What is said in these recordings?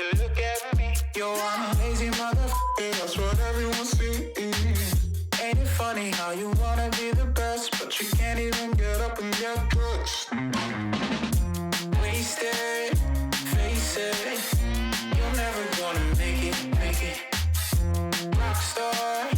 you look at me. Yo, I'm a lazy motherfucker, that's what everyone sees. Ain't it funny how you wanna be the best, but you can't even get up and get dressed? Wasted, face it, you're never gonna make it. Rockstar,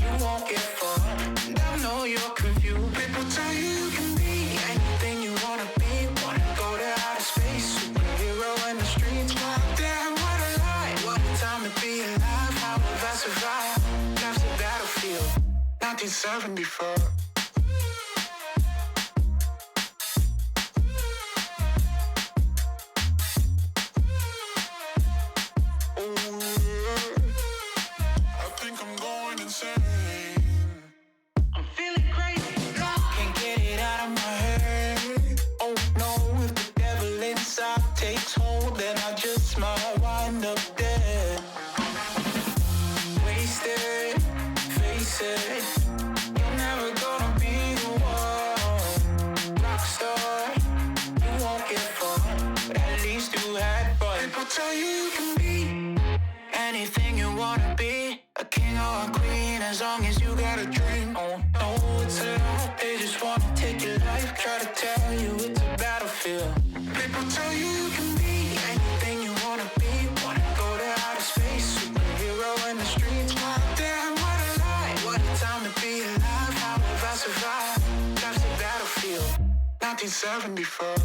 you won't get far. And I know you're confused. People tell you you can be anything you wanna be. Wanna go to outer space, superhero in the streets. Wow, damn, what a lie. What a time to be alive. How have I survived? Life's a battlefield, 1974. Takes hold, then I just might wind up dead. Wasted, face it, you're never gonna be the one. Rockstar, you won't get far, but at least you had fun. People tell you you can be anything you wanna be, a king or a queen, as long as you got a dream. Oh no, it's a lie, they just wanna take your life, try to tell you it's a battlefield. People tell you you can be anything you wanna be. Wanna go to outer space, superhero in the streets. Wow, damn, what a lie. What a time to be alive. How have I survived? Life's a battlefield, 1974.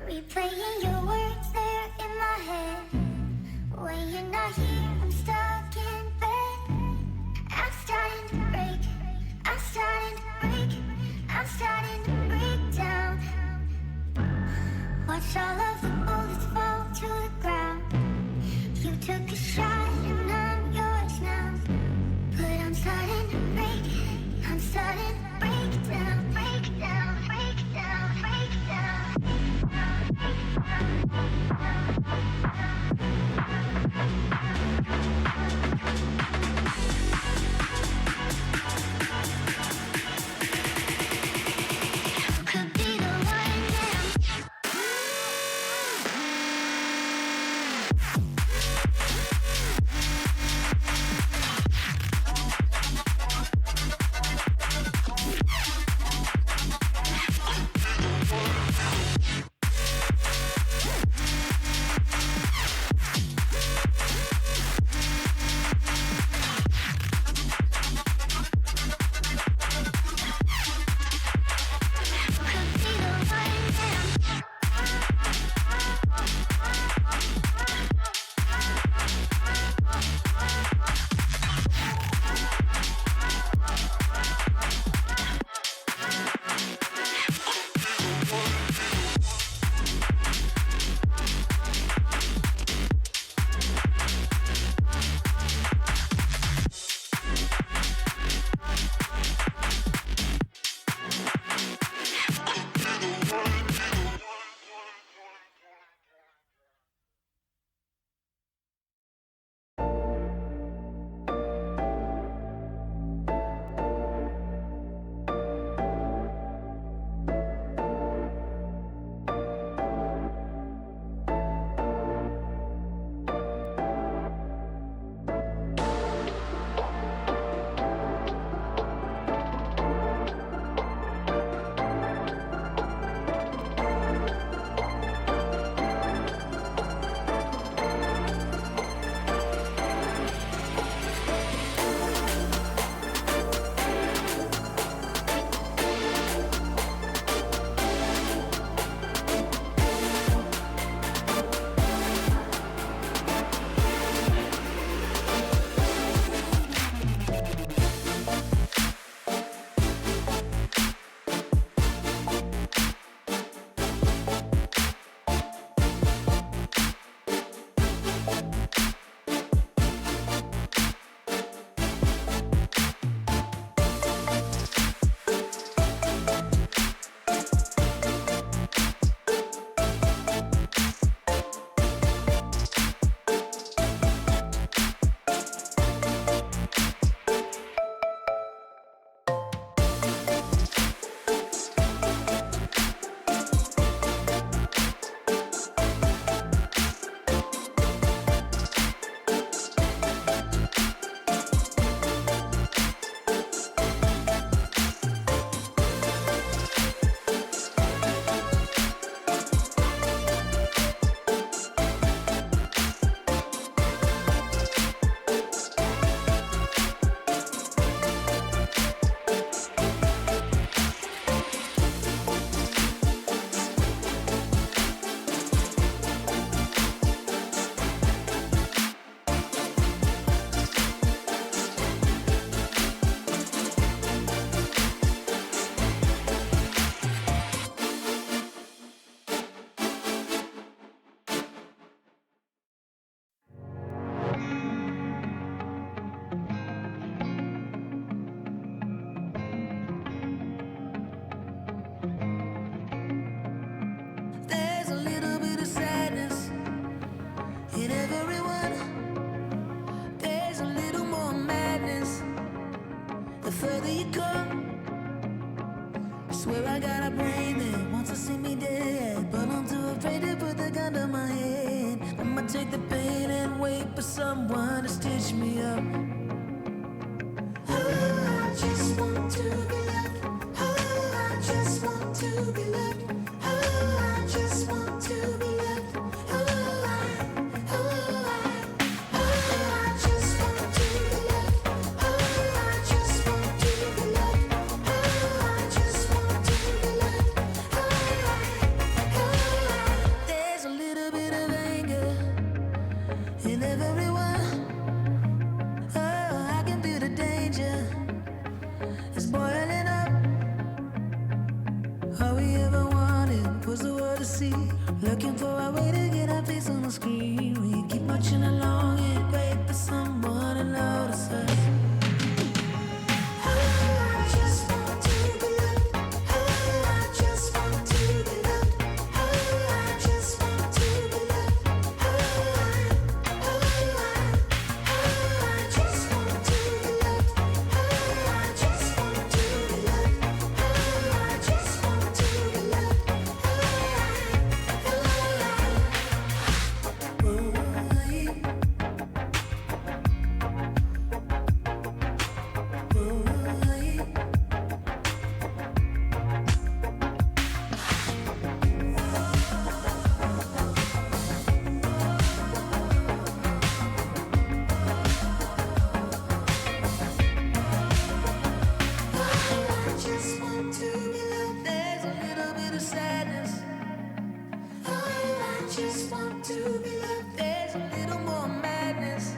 Replaying your words there in my head. When you're not here, I'm stuck in bed. I'm starting to break. I'm starting to break. I'm starting to break down. Watch all of the bullets fall to the ground. You took a shot and I'm yours now. But I'm starting to break. I'm starting to break down. Break down. Break down. Break down. Could be the one that I'm Swear I got a brain that wants to see me dead, but I'm too afraid to put the gun to my head. I'ma take the pain and wait for someone to stitch me up. Oh, I just want to be loved. Oh, I just want to be loved. Oh, I just want to be loved. Oh, I just want to be loved. Oh, I just want to be loved. Oh, I just want to be loved. There's a little bit of anger in everyone. Oh, I can feel the danger. It's boiling up. All we ever wanted was the world to see. Looking for a way to get our face on the screen. We keep marching along and wait for someone to notice us. Oh, I just want to be loved. Oh, I just want to be loved. Oh, I just want to be loved. Oh, I just want to be loved. Oh, I just want to be loved. Oh, I just want to be loved. I just want to be loved. There's a little bit of sadness. Oh, I just want to be loved. There's a little more madness.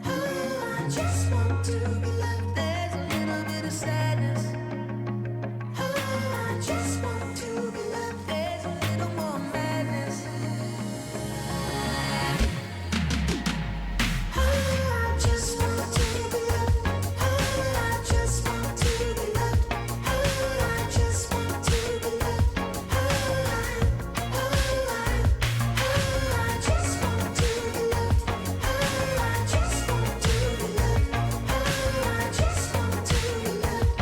Oh, I just want to be loved. There's a little bit of sadness. Oh, I just want to be loved. There's a little more madness. Oh, I just want to be loved. Oh, I just want to be loved. Oh, I just want to be loved. I just want to be loved. Oh, I just want to be loved. Oh, I just want to be loved.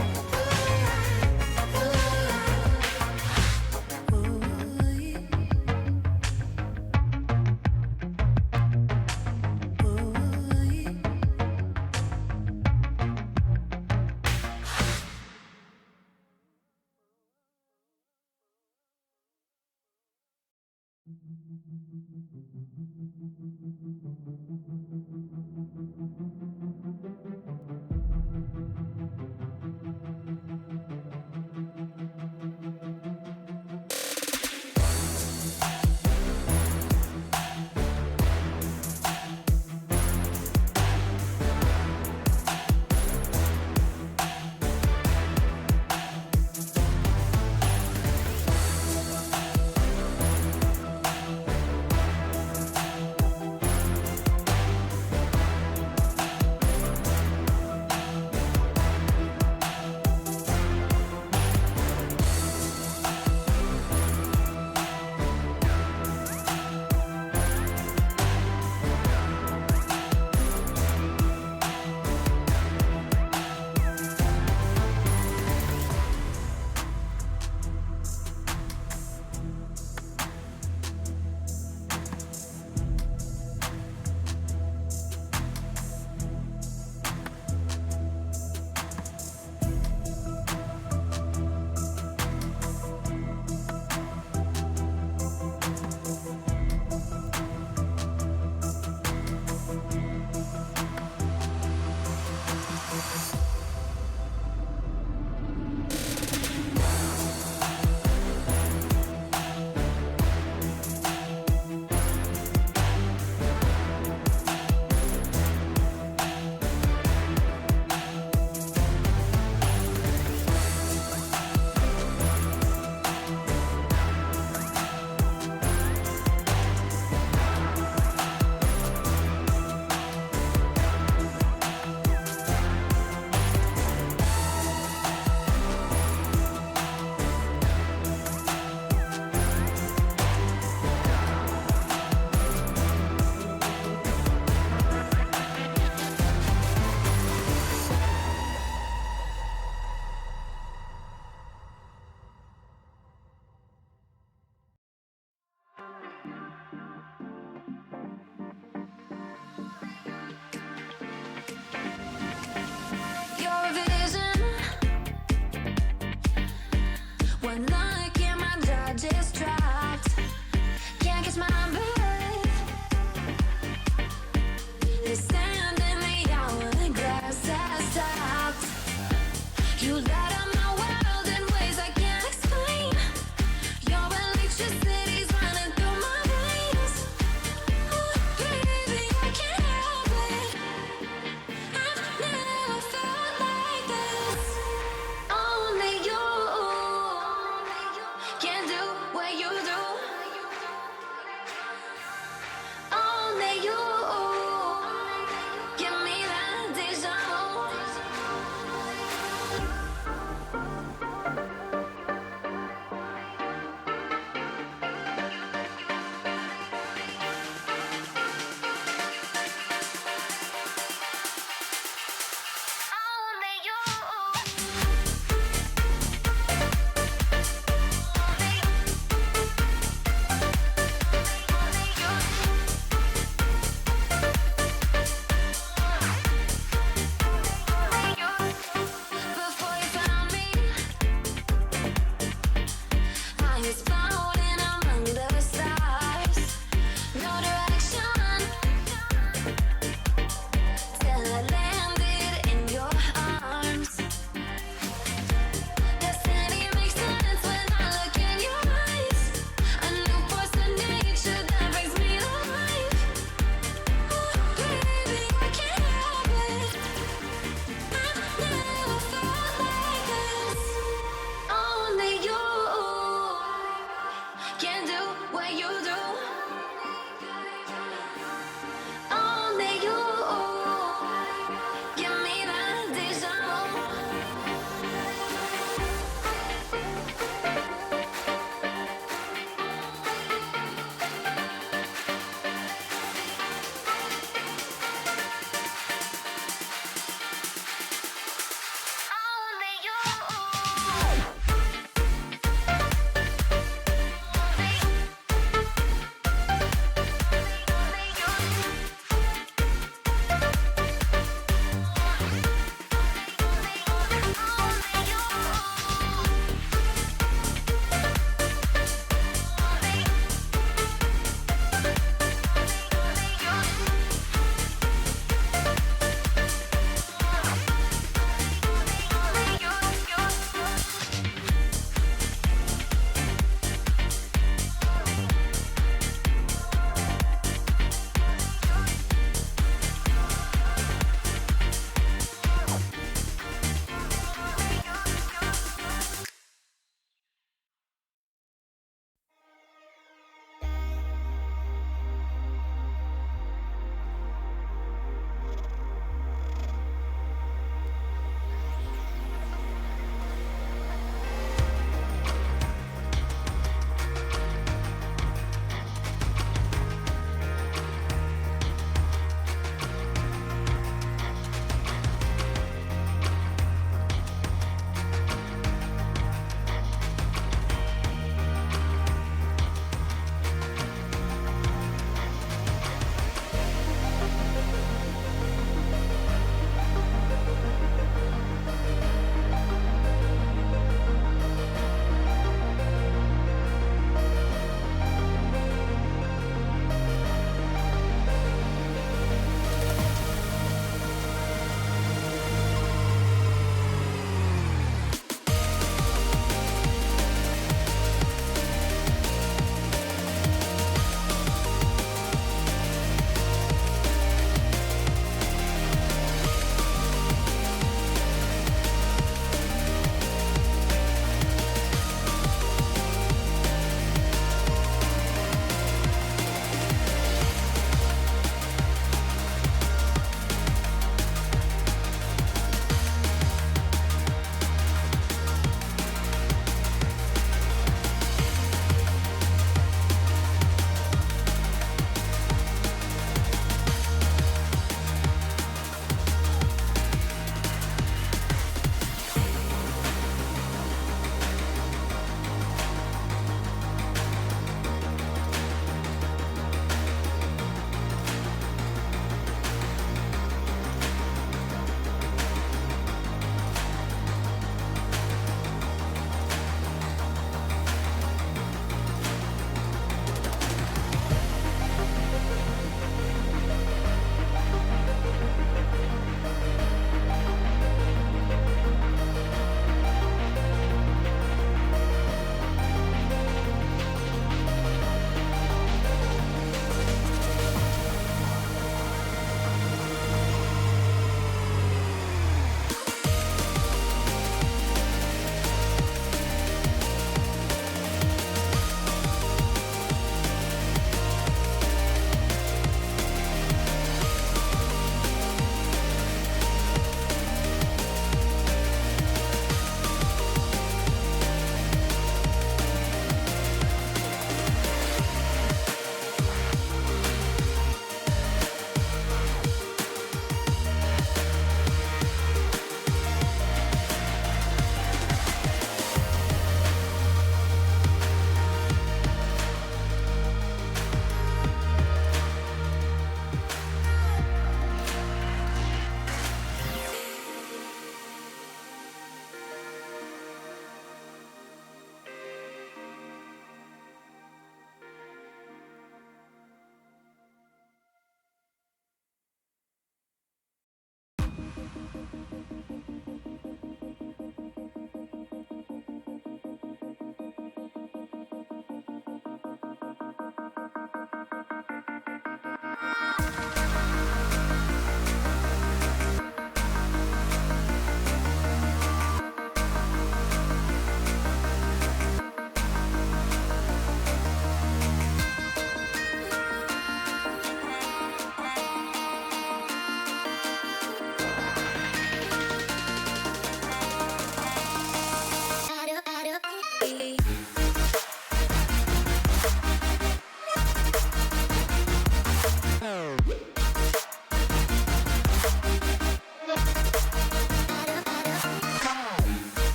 One look and my jaw just dropped. Can't catch my breath. The sand in the hourglass has stopped. You light up my world in ways I can't explain. Your electricity's running through my veins. Oh, baby, I can't help it. I've never felt like this. Only you.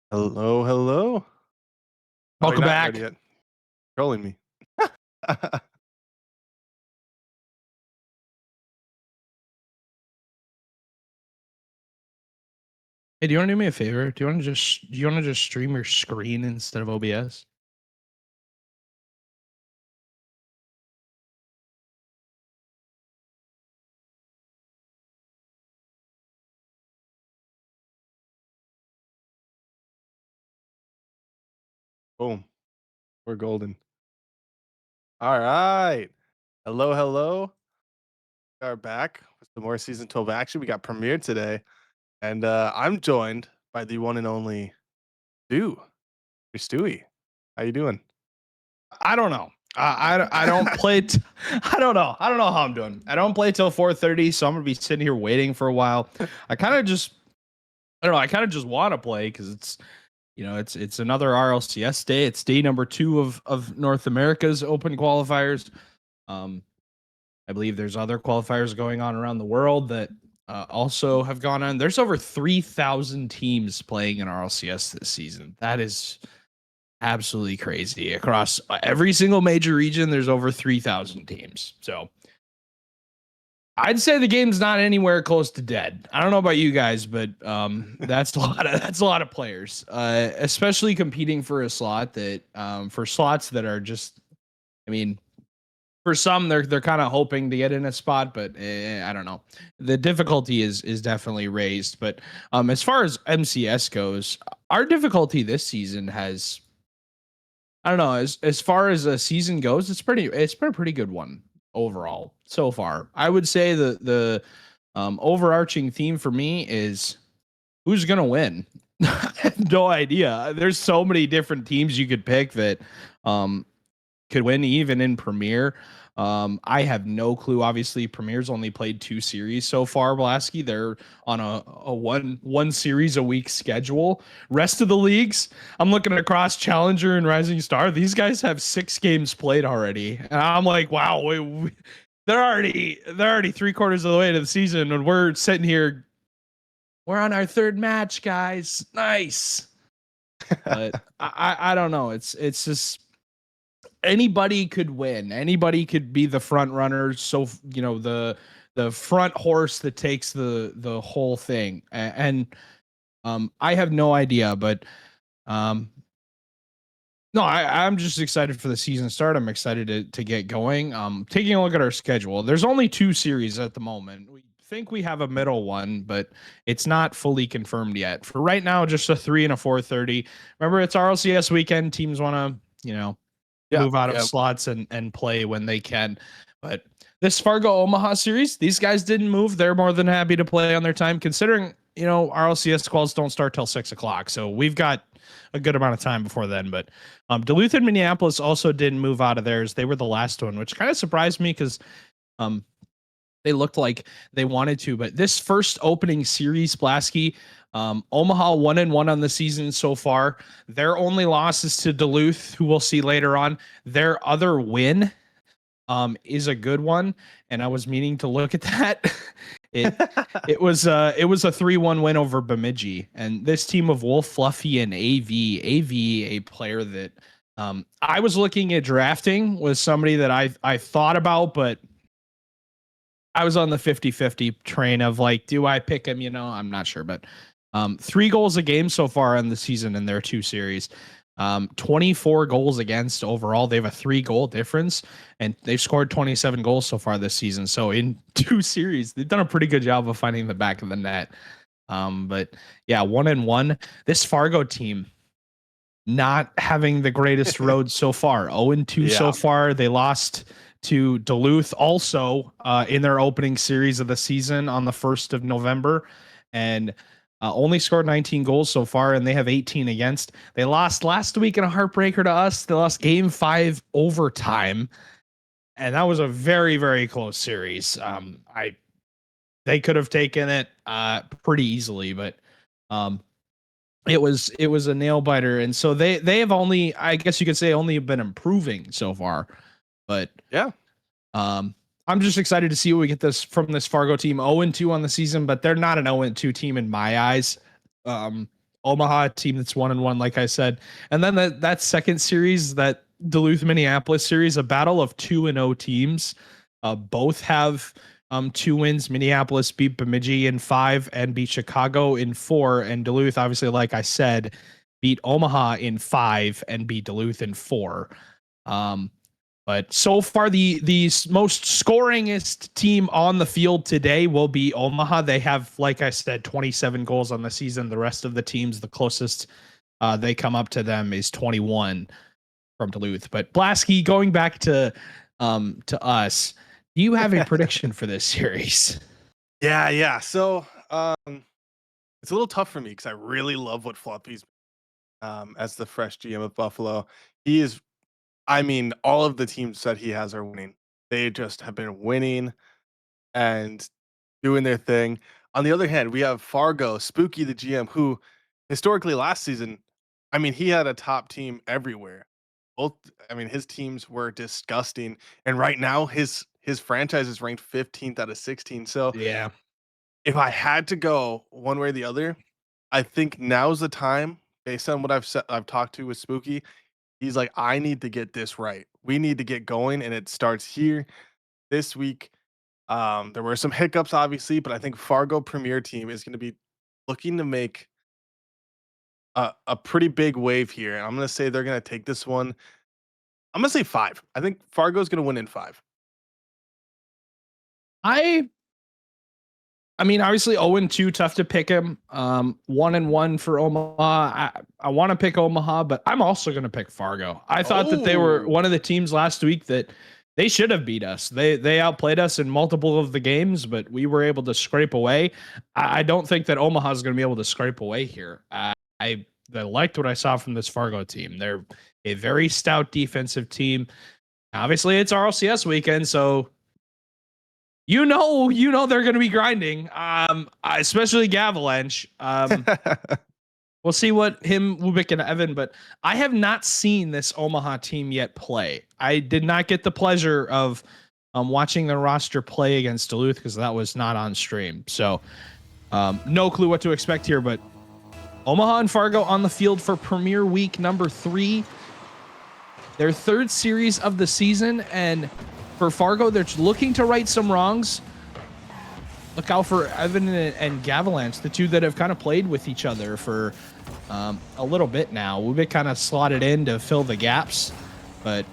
Hello, hello. Oh, you're Welcome not back. ready yet. Trolling me. Hey, do you want to do me a favor? Do you want to just stream your screen instead of OBS? Boom. We're golden. All right. Hello, hello. We are back with some more season 12 action. We got premiered today. And I'm joined by the one and only Stu. Stewie. How you doing? I don't know. I don't play. I don't know. I don't know how I'm doing. I don't play till 4:30, so I'm gonna be sitting here waiting for a while. I kind of just, I don't know. I kind of just want to play because it's another RLCS day. It's day number 2 of North America's Open qualifiers. I believe there's other qualifiers going on around the world that also have gone on. There's over 3,000 teams playing in RLCS this season. That is absolutely crazy. Across every single major region, there's over 3,000 teams. So I'd say the game's not anywhere close to dead. I don't know about you guys, but that's a lot of players, especially competing for a slot that for slots that are just, I mean, for some they're kind of hoping to get in a spot, but I don't know. The difficulty is definitely raised. But as far as MCS goes, our difficulty this season has, I don't know, as far as a season goes, it's been a pretty good one overall so far. I would say the overarching theme for me is who's gonna win. I have no idea. There's so many different teams you could pick that could win even in Premier. I have no clue. Obviously, Premier's only played 2 series so far, Blasky. They're on a one series a week schedule. Rest of the leagues, I'm looking across Challenger and Rising Star. These guys have 6 games played already. And I'm like, wow, they're already 3/4 of the way to the season, and we're sitting here. We're on our 3rd match, guys. Nice. But I don't know. It's just anybody could win. Anybody could be the front runner. So the front horse that takes the whole thing. And I have no idea, but no, I'm just excited for the season start. I'm excited to get going. Taking a look at our schedule, there's only 2 series at the moment. We think we have a middle one, but it's not fully confirmed yet. For right now, just a 3 and a 4:30. Remember, it's RLCS weekend. Teams want to, move out of slots and play when they can. But this Fargo Omaha series, these guys didn't move. They're more than happy to play on their time, considering, RLCS quals don't start till 6:00. So we've got a good amount of time before then. But Duluth and Minneapolis also didn't move out of theirs. They were the last one, which kind of surprised me because they looked like they wanted to. But this first opening series, Blasky, Omaha 1-1 on the season so far. Their only loss is to Duluth, who we'll see later on. Their other win is a good one, and I was meaning to look at that. It was a 3-1 win over Bemidji, and this team of Wolf, Fluffy, and AV, a player that I was looking at drafting, was somebody that I thought about, but I was on the 50-50 train of like, do I pick him? I'm not sure, but 3 goals a game so far in the season in their 2 series. 24 goals against overall. They have a 3-goal difference, and they've scored 27 goals so far this season. So in 2 series, they've done a pretty good job of finding the back of the net. But yeah, 1-1. This Fargo team not having the greatest road so far. 0-2 so far. They lost to Duluth also in their opening series of the season on the 1st of November, and only scored 19 goals so far, and they have 18 against. They lost last week in a heartbreaker to us. They lost game 5 overtime, and that was a very, very close series. They could have taken it pretty easily, but it was a nail biter, and so they have only, I guess you could say, only been improving so far. But yeah, I'm just excited to see what we get from this Fargo team. 0-2 on the season, but they're not an 0-2 team in my eyes. Omaha, a team that's 1-1, like I said. And then that second series, that Duluth Minneapolis series, a battle of 2-0 teams. Both have 2 wins. Minneapolis beat Bemidji in 5 and beat Chicago in 4. And Duluth, obviously, like I said, beat Omaha in 5 and beat Duluth in 4. But so far, the most scoringest team on the field today will be Omaha. They have, like I said, 27 goals on the season. The rest of the teams, the closest they come up to them is 21 from Duluth. But Blasky, going back to us, do you have a prediction for this series? Yeah. So it's a little tough for me because I really love what Floppy's as the fresh GM of Buffalo. He is, I mean, all of the teams that he has are winning. They just have been winning and doing their thing. On the other hand, we have Fargo, Spooky, the GM, who historically last season, I mean, he had a top team everywhere. Both, I mean, his teams were disgusting, and right now his franchise is ranked 15th out of 16. So Yeah. if I had to go one way or the other, I think now's the time, based on what I've talked to with Spooky. He's like, I need to get this right. We need to get going, and it starts here this week. There were some hiccups, obviously, but I think Fargo Premier Team is going to be looking to make a pretty big wave here. And I'm going to say they're going to take this one. I'm going to say 5. I think Fargo's going to win in 5. I mean, obviously 0-2, tough to pick him. 1-1 for Omaha. I want to pick Omaha, but I'm also going to pick Fargo. I thought that they were one of the teams last week that they should have beat us. They outplayed us in multiple of the games, but we were able to scrape away. I don't think that Omaha is going to be able to scrape away here. I liked what I saw from this Fargo team. They're a very stout defensive team. Obviously, it's RLCS weekend, so you know they're going to be grinding. Especially Gavalanche. We'll see what Wubik and Evan, but I have not seen this Omaha team yet play. I did not get the pleasure of watching the roster play against Duluth because that was not on stream. So no clue what to expect here, but Omaha and Fargo on the field for Premier Week number 3. Their 3rd series of the season, and for Fargo, they're looking to right some wrongs. Look out for Evan and Gavalanche, the two that have kind of played with each other for a little bit now. We've been kind of slotted in to fill the gaps, but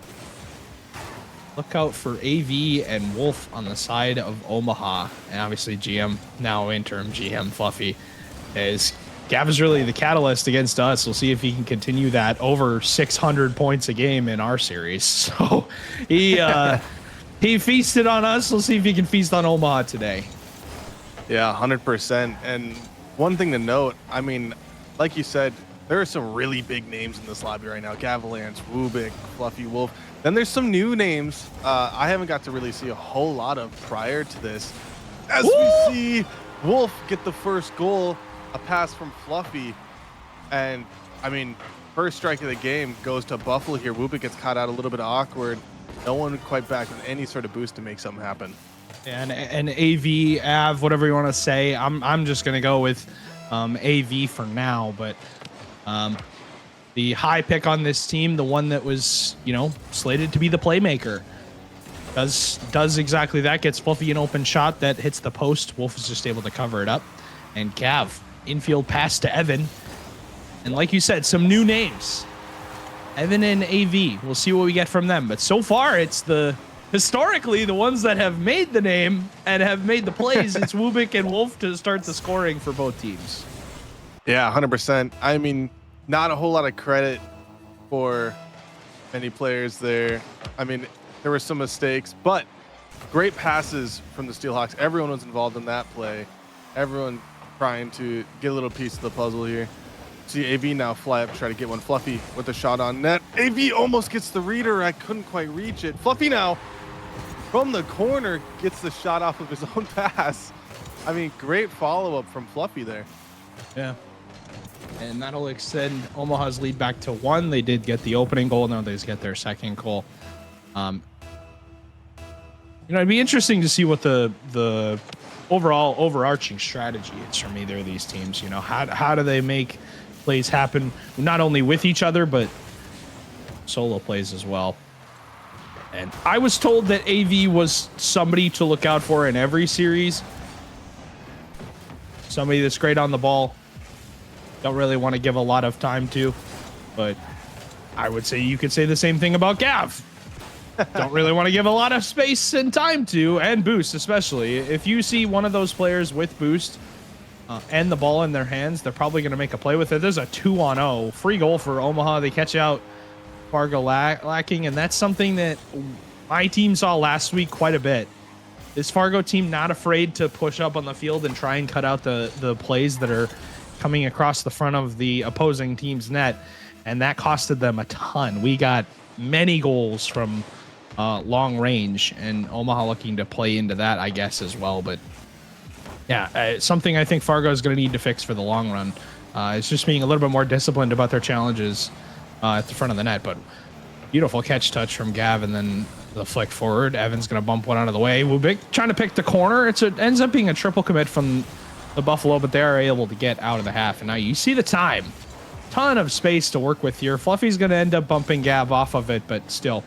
look out for AV and Wolf on the side of Omaha. And obviously GM, now interim GM Fluffy, is Gav is really the catalyst against us. We'll see if he can continue that over 600 points a game in our series. So he feasted on us. We'll see if he can feast on Omaha today. Yeah, 100%. And one thing to note, I mean, like you said, there are some really big names in this lobby right now. Gavalanche, Wubik, Fluffy Wolf. Then there's some new names I haven't got to really see a whole lot of prior to this. As we see Wolf get the first goal, a pass from Fluffy. And, I mean, first strike of the game goes to Buffalo here. Wubik gets caught out a little bit awkward. No one quite back with any sort of boost to make something happen. And AV, Av, whatever you want to say, I'm just gonna go with AV for now. But the high pick on this team, the one that was slated to be the playmaker, does exactly that. Gets Fluffy an open shot that hits the post. Wolf is just able to cover it up, and Cav infield pass to Evan. And like you said, some new names. Evan and AV. We'll see what we get from them. But so far, it's historically the ones that have made the name and have made the plays. It's Wubik and Wolf to start the scoring for both teams. Yeah, 100%. I mean, not a whole lot of credit for many players there. I mean, there were some mistakes, but great passes from the Steelhawks. Everyone was involved in that play. Everyone trying to get a little piece of the puzzle here. See AV now fly up, try to get one. Fluffy with a shot on net. AV almost gets the reader. I couldn't quite reach it. Fluffy now from the corner gets the shot off of his own pass. I mean, great follow-up from Fluffy there. Yeah. And that'll extend Omaha's lead back to 1. They did get the opening goal. Now they get their second goal. It'd be interesting to see what the overall overarching strategy is from either of these teams. How do they make plays happen not only with each other, but solo plays as well. And I was told that AV was somebody to look out for in every series. Somebody that's great on the ball. Don't really want to give a lot of time to, but I would say you could say the same thing about Gav. Don't really want to give a lot of space and time to, and boost especially. If you see one of those players with boost and the ball in their hands, they're probably going to make a play with it. There's a 2-on-0 free goal for Omaha. They catch out Fargo lacking, and that's something that my team saw last week quite a bit. This Fargo team not afraid to push up on the field and try and cut out the plays that are coming across the front of the opposing team's net, and that costed them a ton. We got many goals from long range, and Omaha looking to play into that, I guess, as well. But yeah, something I think Fargo is going to need to fix for the long run. It's just being a little bit more disciplined about their challenges at the front of the net. But beautiful catch touch from Gav, and then the flick forward. Evan's going to bump one out of the way. Wubik trying to pick the corner. It ends up being a triple commit from the Buffalo, but they are able to get out of the half. And now you see the time. Ton of space to work with here. Fluffy's going to end up bumping Gav off of it, but still.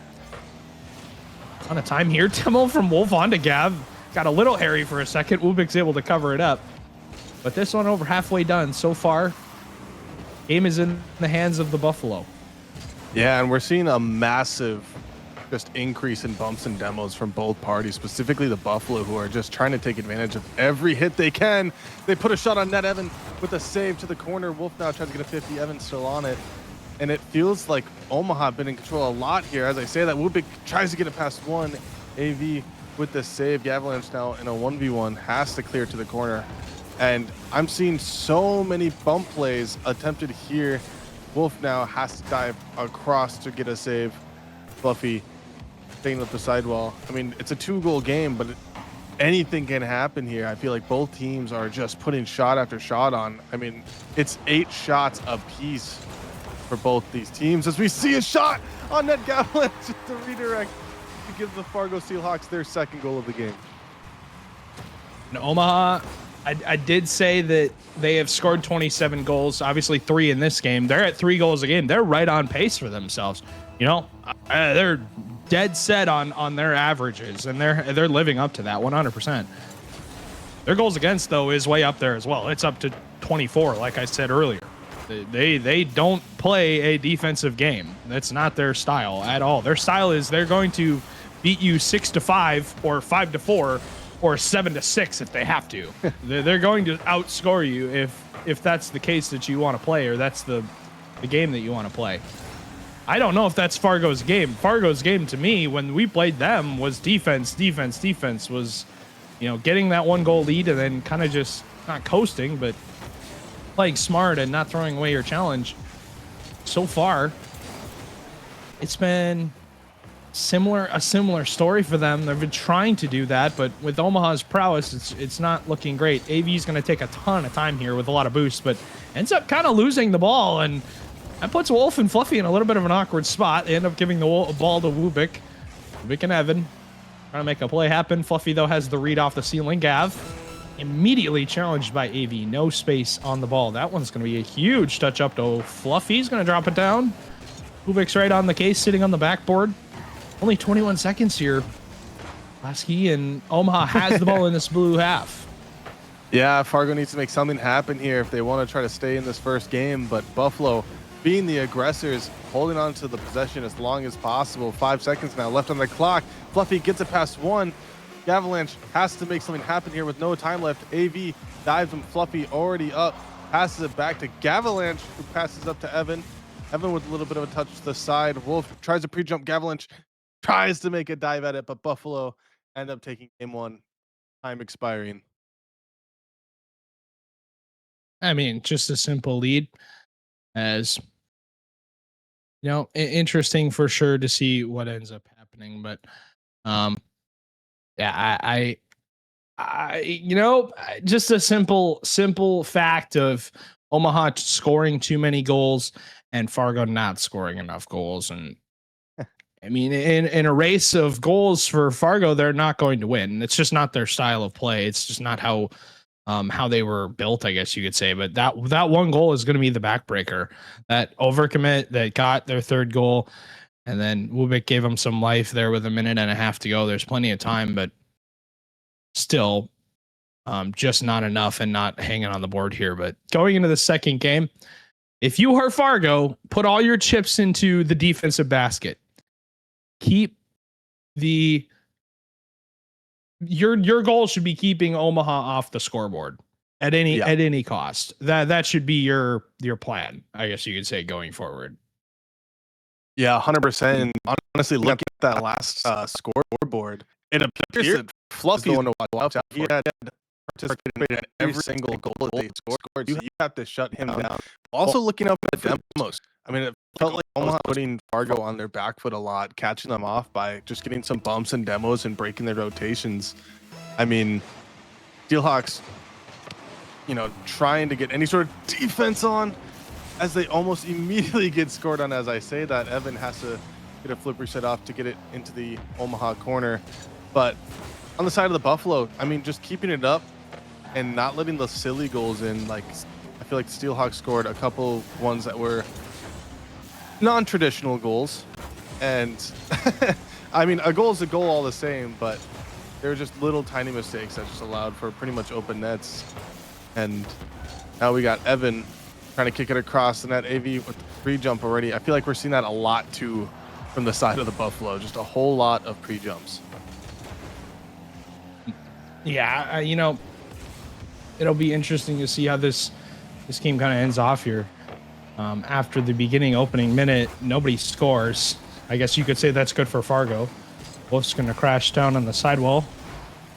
Ton of time here. Timmel from Wolf onto Gav. Got a little hairy for a second. Wubik's able to cover it up. But this one over halfway done so far. Game is in the hands of the Buffalo. Yeah, and we're seeing a massive just increase in bumps and demos from both parties, specifically the Buffalo, who are just trying to take advantage of every hit they can. They put a shot on net. Evan with a save to the corner. Wolf now tries to get a 50. Evan still on it. And it feels like Omaha have been in control a lot here. As I say that, Wubik tries to get it past one. AV with the save. Avalanche now in a 1v1 has to clear to the corner. And I'm seeing so many bump plays attempted here. Wolf now has to dive across to get a save. Fluffy staying up the sidewall. I mean, it's a 2-goal game, but anything can happen here. I feel like both teams are just putting shot after shot on. I mean, it's 8 shots apiece for both these teams as we see a shot on net. Avalanche to redirect to give the Fargo Seahawks their 2nd goal of the game. In Omaha, I did say that they have scored 27 goals, obviously 3 in this game. They're at 3 goals a game. They're right on pace for themselves. You know, they're dead set on their averages, and they're living up to that 100%. Their goals against, though, is way up there as well. It's up to 24, like I said earlier. They don't play a defensive game. That's not their style at all. Their style is they're going to beat you 6-5 or 5-4 or 7-6 if they have to. They're going to outscore you if that's the case that you want to play, or that's the game that you want to play. I don't know if that's Fargo's game. Fargo's game to me when we played them was defense, was, you know, getting that 1-goal lead and then kind of just not coasting, but playing smart and not throwing away your challenge. So far, it's been a similar story for them. They've been trying to do that, but with Omaha's prowess, it's not looking great. AV is going to take a ton of time here with a lot of boosts, but ends up kind of losing the ball, and that puts Wolf and Fluffy in a little bit of an awkward spot. They end up giving the ball to Wubik. Wubik and Evan trying to make a play happen. Fluffy, though, has the read off the ceiling. Gav immediately challenged by AV. No space on the ball. That one's going to be a huge touch up to Fluffy. He's going to drop it down. Wubik's right on the case, sitting on the backboard. Only 21 seconds here. Lasky and Omaha has the ball in this blue half. Yeah, Fargo needs to make something happen here if they want to try to stay in this first game, but Buffalo, being the aggressors, holding on to the possession as long as possible. 5 seconds now left on the clock. Fluffy gets it past 1. Avalanche has to make something happen here with no time left. AV dives him. Fluffy already up, passes it back to Gavalanche, who passes up to Evan. Evan with a little bit of a touch to the side. Wolf tries to pre-jump. Gavalanche tries to make a dive at it, but Buffalo end up taking game 1, time expiring. I mean, just a simple lead. As you know, interesting for sure to see what ends up happening, but yeah, I you know, just a simple fact of Omaha scoring too many goals and Fargo not scoring enough goals. And I mean, in a race of goals for Fargo, they're not going to win. It's just not their style of play. It's just not how how they were built, I guess you could say. But that one goal is going to be the backbreaker. That overcommit that got their third goal, and then Wubik gave them some life there with a minute and a half to go. There's plenty of time, but still just not enough and not hanging on the board here. But going into the second game, if you are Fargo, put all your chips into the defensive basket. Keep your goal should be keeping Omaha off the scoreboard at any cost. That should be your plan, I guess you could say, going forward. Yeah, 100%. And honestly, looking at that last scoreboard, it appears that Fluffy going to watch out. He had participated in every single goal that they scored. So you have to shut him down. Also, looking up at demos, I mean, it felt like Omaha putting Fargo on their back foot a lot, catching them off by just getting some bumps and demos and breaking their rotations. I mean, Steelhawks, trying to get any sort of defense on as they almost immediately get scored on. As I say that, Evan has to get a flip reset off to get it into the Omaha corner. But on the side of the Buffalo, I mean, just keeping it up and not letting the silly goals in. Like, I feel like the Steelhawks scored a couple ones that were non-traditional goals. And I mean, a goal is a goal all the same, but there were just little tiny mistakes that just allowed for pretty much open nets. And now we got Evan trying to kick it across the net. AV with the pre-jump already. I feel like we're seeing that a lot too from the side of the Buffalo. Just a whole lot of pre-jumps. Yeah, it'll be interesting to see how this game kind of ends off here. After the beginning opening minute, nobody scores. I guess you could say that's good for Fargo. Wolf's going to crash down on the sidewall.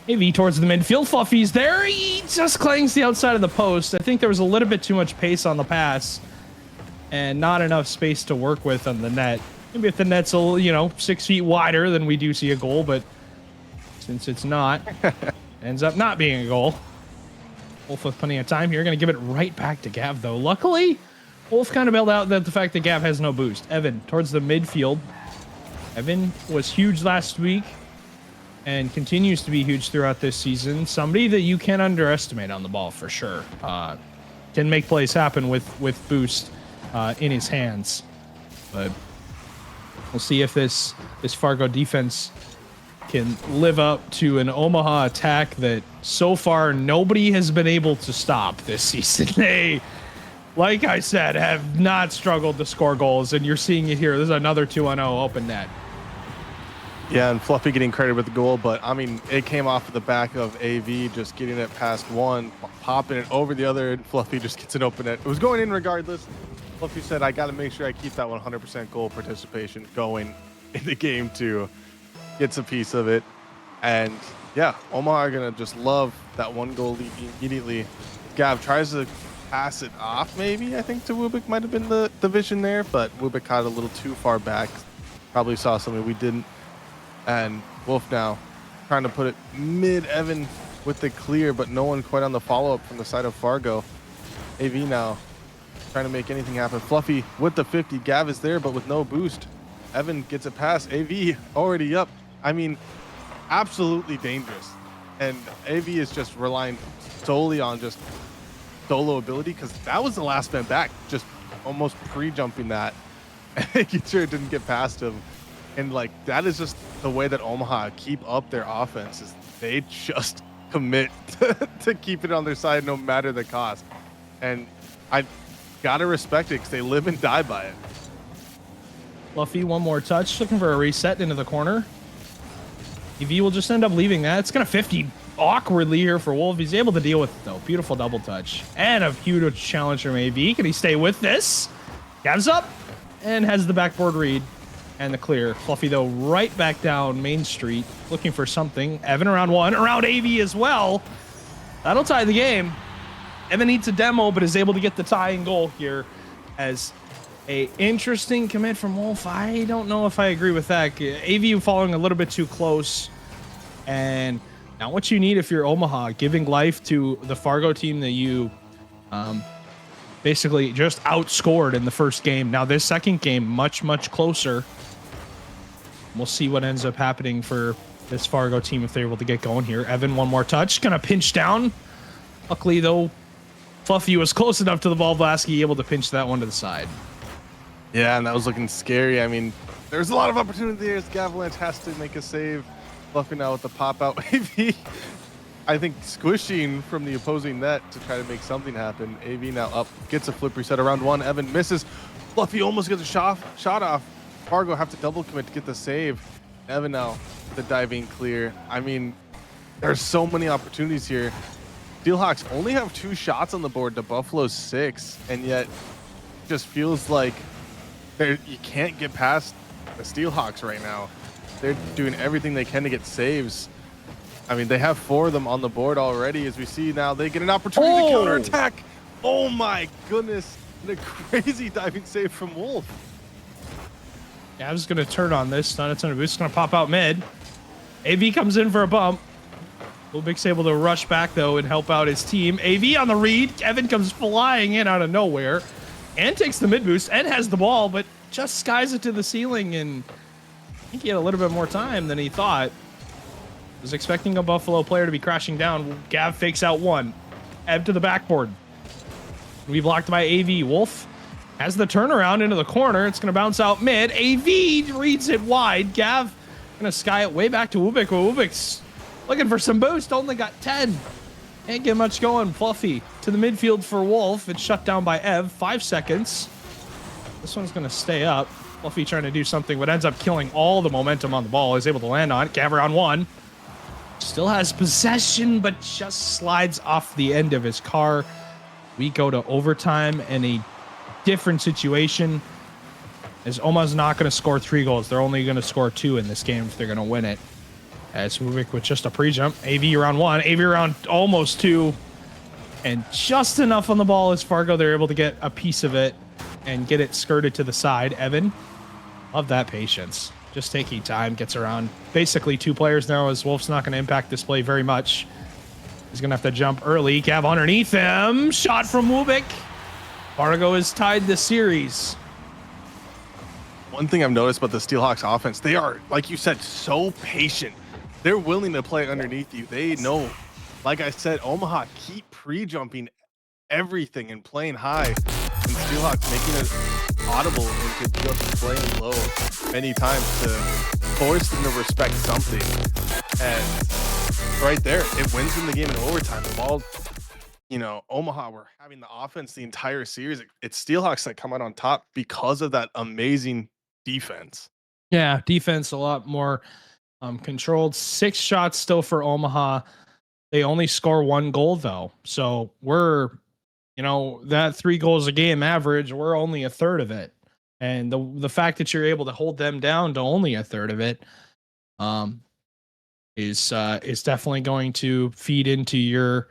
AV towards the midfield. Fluffy's there. He just clangs the outside of the post. I think there was a little bit too much pace on the pass and not enough space to work with on the net. Maybe if the net's a little, 6 feet wider, then we do see a goal, but since it's not, ends up not being a goal. Wolf with plenty of time here. Going to give it right back to Gav, though. Luckily, Wolf kind of bailed out that the fact that Gav has no boost. Evan towards the midfield. Evan was huge last week and continues to be huge throughout this season. Somebody that you can't underestimate on the ball for sure. Can make plays happen with boost in his hands. But we'll see if this Fargo defense can live up to an Omaha attack that so far nobody has been able to stop this season. They, like I said, have not struggled to score goals, and you're seeing it here. This is another 2-0 open net. Yeah, and Fluffy getting credit with the goal, but I mean, it came off of the back of AV, just getting it past one, popping it over the other, and Fluffy just gets an open net. It was going in regardless. Fluffy said, I got to make sure I keep that 100% goal participation going in the game too. Gets a piece of it. And yeah, Omaha are going to just love that one goal lead immediately. Gav tries to pass it off, maybe. I think to Wubik might have been the vision there, but Wubik caught a little too far back. Probably saw something we didn't. And Wolf now trying to put it mid-Evan with the clear, but no one quite on the follow-up from the side of Fargo. AV now trying to make anything happen. Fluffy with the 50. Gav is there, but with no boost. Evan gets it past. AV already up. I mean, absolutely dangerous. And AV is just relying solely on just solo ability, because that was the last man back, just almost pre-jumping that and making sure it didn't get past him. And like, that is just the way that Omaha keep up their offense, is they just commit to keep it on their side no matter the cost. And I gotta respect it, because they live and die by it. Fluffy, one more touch, looking for a reset into the corner. EV will just end up leaving that. It's gonna 50 awkwardly here for Wolf. He's able to deal with it though. Beautiful double touch and a huge challenge from AV. Can he stay with this? Gav's up and has the backboard read and the clear. Fluffy though right back down Main Street looking for something. Evan around one, around AV as well. That'll tie the game. Evan needs a demo, but is able to get the tying goal here as a interesting commit from Wolf. I don't know if I agree with that. AV following a little bit too close, and not what you need if you're Omaha, giving life to the Fargo team that you basically just outscored in the first game. Now this second game, much closer. We'll see what ends up happening for this Fargo team if they're able to get going here. Evan, one more touch, gonna pinch down Luckily, though, Fluffy was close enough to the ball Blasky, able to pinch that one to the side. Yeah, and that was looking scary. I mean, there's a lot of opportunity there as Gavalanche has to make a save. Fluffy now with the pop out. AV, I think, squishing from the opposing net to try to make something happen. AV now up, gets a flip reset around one. Evan misses. Fluffy almost gets a shot off. Fargo have to double commit to get the save. Evan now the diving clear. I mean, there's so many opportunities here. Steelhawks only have 2 shots on the board to Buffalo's 6, and yet it just feels like you can't get past the Steelhawks right now. They're doing everything they can to get saves. I mean, they have 4 of them on the board already. As we see now, they get an opportunity to counterattack. Oh my goodness. And a crazy diving save from Wolf. Gav's going to turn on this. Not a ton of boost. Going to pop out mid. AV comes in for a bump. Lubik's able to rush back, though, and help out his team. AV on the read. Evan comes flying in out of nowhere and takes the mid boost and has the ball, but just skies it to the ceiling. And I think he had a little bit more time than he thought. Was expecting a Buffalo player to be crashing down. Gav fakes out one. Ev to the backboard. We blocked by AV. Wolf has the turnaround into the corner. It's going to bounce out mid. AV reads it wide. Gav going to sky it way back to Ubik. Ubik's looking for some boost. Only got 10. Can't get much going. Fluffy to the midfield for Wolf. It's shut down by Ev. 5 seconds. This one's going to stay up. Fluffy trying to do something, but ends up killing all the momentum on the ball. Is able to land on it. Gav around one. Still has possession, but just slides off the end of his car. We go to overtime in a different situation. As Oma's not going to score 3 goals. They're only going to score 2 in this game if they're going to win it. As Ubik with just a pre-jump. AV around 1. AV around almost 2. And just enough on the ball as Fargo. They're able to get a piece of it and get it skirted to the side. Evan, love that patience. Just taking time, gets around basically 2 players now as Wolf's not going to impact this play very much. He's going to have to jump early. Gav underneath him. Shot from Ubik. Fargo has tied the series. One thing I've noticed about the Steelhawks offense, they are, like you said, so patient. They're willing to play underneath you. They know, like I said, Omaha keep pre-jumping everything and playing high. And Steelhawks making it audible into just playing low many times to force them to respect something. And right there, it wins them the game in overtime. The ball, Omaha were having the offense the entire series. It's Steelhawks that come out on top because of that amazing defense. Yeah, defense a lot more controlled. 6 shots still for Omaha. They only score 1 goal, though. So we're, that 3 goals a game average, we're only a third of it. And the fact that you're able to hold them down to only a third of it is definitely going to feed into your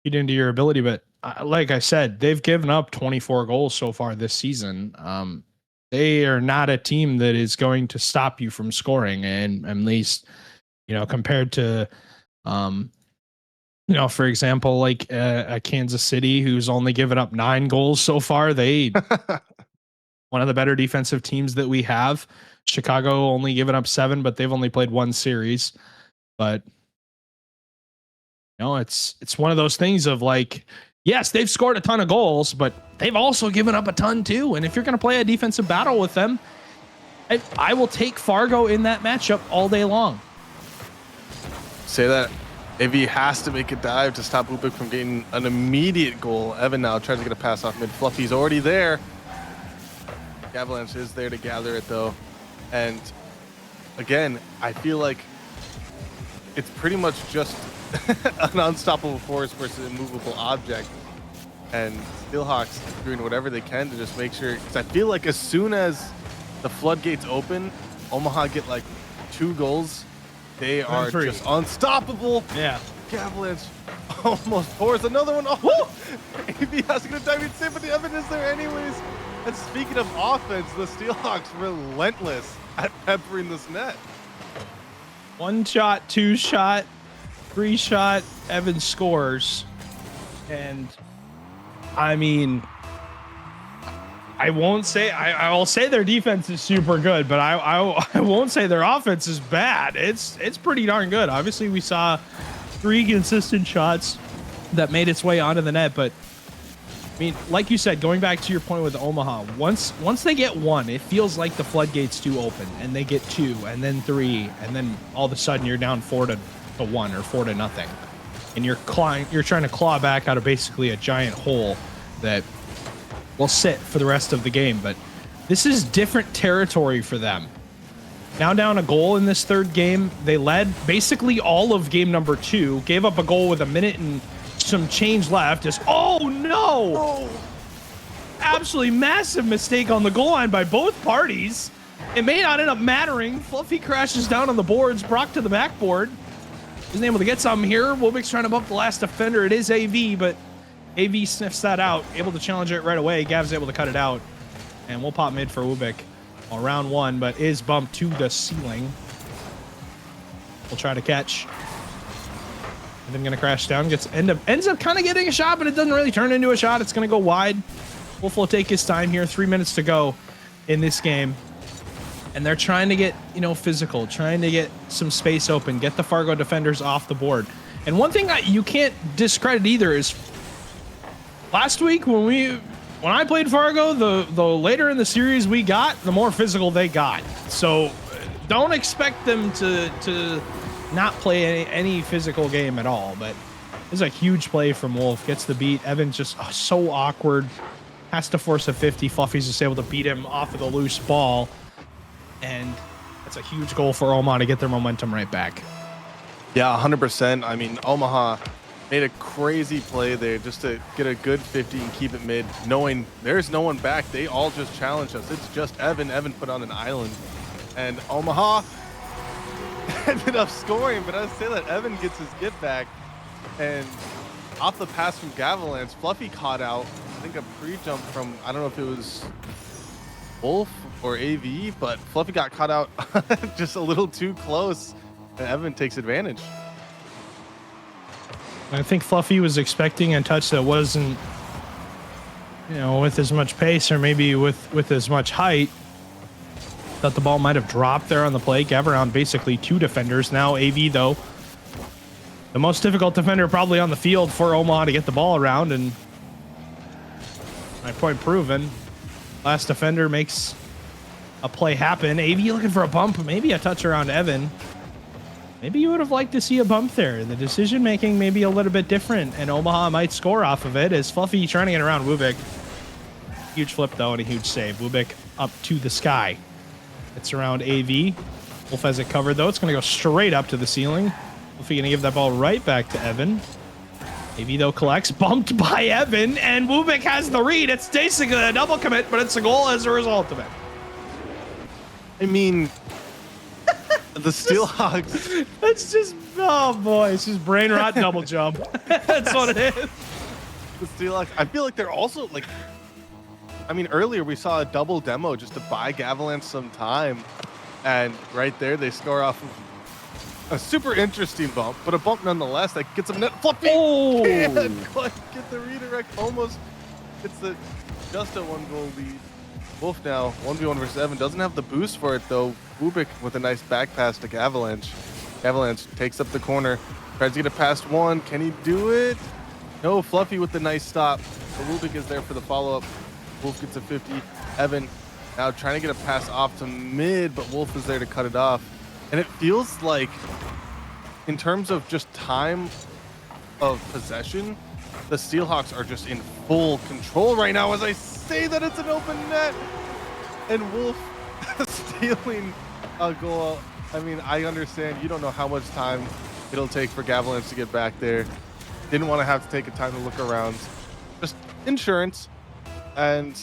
ability. But like I said, they've given up 24 goals so far this season. They are not a team that is going to stop you from scoring. And at least, compared to, for example, like a Kansas City, who's only given up 9 goals so far. They one of the better defensive teams that we have. Chicago only given up 7, but they've only played 1 series. But it's one of those things of like, yes, they've scored a ton of goals, but they've also given up a ton too. And if you're going to play a defensive battle with them, I will take Fargo in that matchup all day long. Say that. AV has to make a dive to stop Ubik from getting an immediate goal. Evan now tries to get a pass off mid. Fluffy's already there. Avalanche is there to gather it though. And again, I feel like it's pretty much just an unstoppable force versus a movable object. And Steelhawks doing whatever they can to just make sure, because I feel like as soon as the floodgates open, Omaha get like 2 goals. They are just unstoppable. Yeah. Avalanche almost pours another one. Oh, AV has to get a diving save, but the evidence there anyways. And speaking of offense, the Steelhawks relentless at peppering this net. 1 shot, 2 shot, 3 shot, Evan scores. And I mean, I won't say, I will say their defense is super good, but I won't say their offense is bad. It's pretty darn good. Obviously we saw 3 consistent shots that made its way onto the net. But I mean, like you said, going back to your point with Omaha, once they get one, it feels like the floodgates do open, and they get two, and then three, and then all of a sudden you're down 4-1 or 4-0, and you're trying to claw back out of basically a giant hole that will sit for the rest of the game. But this is different territory for them. Now down a goal in this third game. They led basically all of game number 2, gave up a goal with a minute and some change left. Oh no! Absolutely massive mistake on the goal line by both parties. It may not end up mattering. Fluffy crashes down on the boards. Brock to the backboard. Isn't able to get something here. Wubik's trying to bump the last defender. It is AV, but AV sniffs that out. Able to challenge it right away. Gav's able to cut it out. And we'll pop mid for Wubik on round 1, but is bumped to the ceiling. We'll try to catch. And then gonna crash down. Ends up kind of getting a shot, but it doesn't really turn into a shot. It's gonna go wide. Wolf will take his time here. 3 minutes to go in this game. And they're trying to get, physical, trying to get some space open, get the Fargo defenders off the board. And one thing that you can't discredit either is last week when I played Fargo, the later in the series we got, the more physical they got. So don't expect them to not play any physical game at all. But this is a huge play from Wolf. Gets the beat. Evan's just so awkward. Has to force a 50. Fluffy's just able to beat him off of the loose ball. And that's a huge goal for Omaha to get their momentum right back. Yeah, 100%. I mean, Omaha made a crazy play there just to get a good 50 and keep it mid, knowing there's no one back. They all just challenged us. It's just Evan. Evan put on an island. And Omaha ended up scoring, but I would say that Evan gets his get back. And off the pass from Gavilanche, Fluffy caught out, I think, a pre-jump from, I don't know if it was Wolf or AV, but Fluffy got caught out just a little too close, and Evan takes advantage. I think Fluffy was expecting a touch that wasn't, with as much pace or maybe with as much height. Thought the ball might have dropped there on the play. Gav around basically 2 defenders. Now AV, though, the most difficult defender probably on the field for Omaha to get the ball around, and my point proven. Last defender makes a play happen. AV looking for a bump, maybe a touch around Evan. Maybe you would have liked to see a bump there. The decision making may be a little bit different, and Omaha might score off of it as Fluffy trying to get around Wubik. Huge flip though, and a huge save. Wubik up to the sky. It's around AV. Wolf has it covered though. It's going to go straight up to the ceiling. Wolfie going to give that ball right back to Evan. AV though collects, bumped by Evan, and Wubik has the read. It's basically a double commit, but it's a goal as a result of it. I mean, the Steelhawks. It's just, oh boy, it's just brain rot double jump. That's what it is. The Steelhawks, I feel like they're also like, I mean, earlier we saw a double demo just to buy Gavilanche some time, and right there they score off of a super interesting bump, but a bump nonetheless that gets them net. Fluffy can't quite get the redirect. Almost gets just a 1-goal lead. Wolf now 1v1 versus Evan, doesn't have the boost for it though. Wubik with a nice back pass to Gavilanche. Gavilanche takes up the corner, tries to get it past one. Can he do it? No. Fluffy with the nice stop, but Wubik is there for the follow-up. Wolf gets a 50. Evan now trying to get a pass off to mid, but Wolf is there to cut it off. And it feels like, in terms of just time of possession, the Steelhawks are just in full control right now as I say that it's an open net. And Wolf stealing a goal. I mean, I understand you don't know how much time it'll take for Gavilanche to get back there. Didn't want to have to take a time to look around. Just insurance. And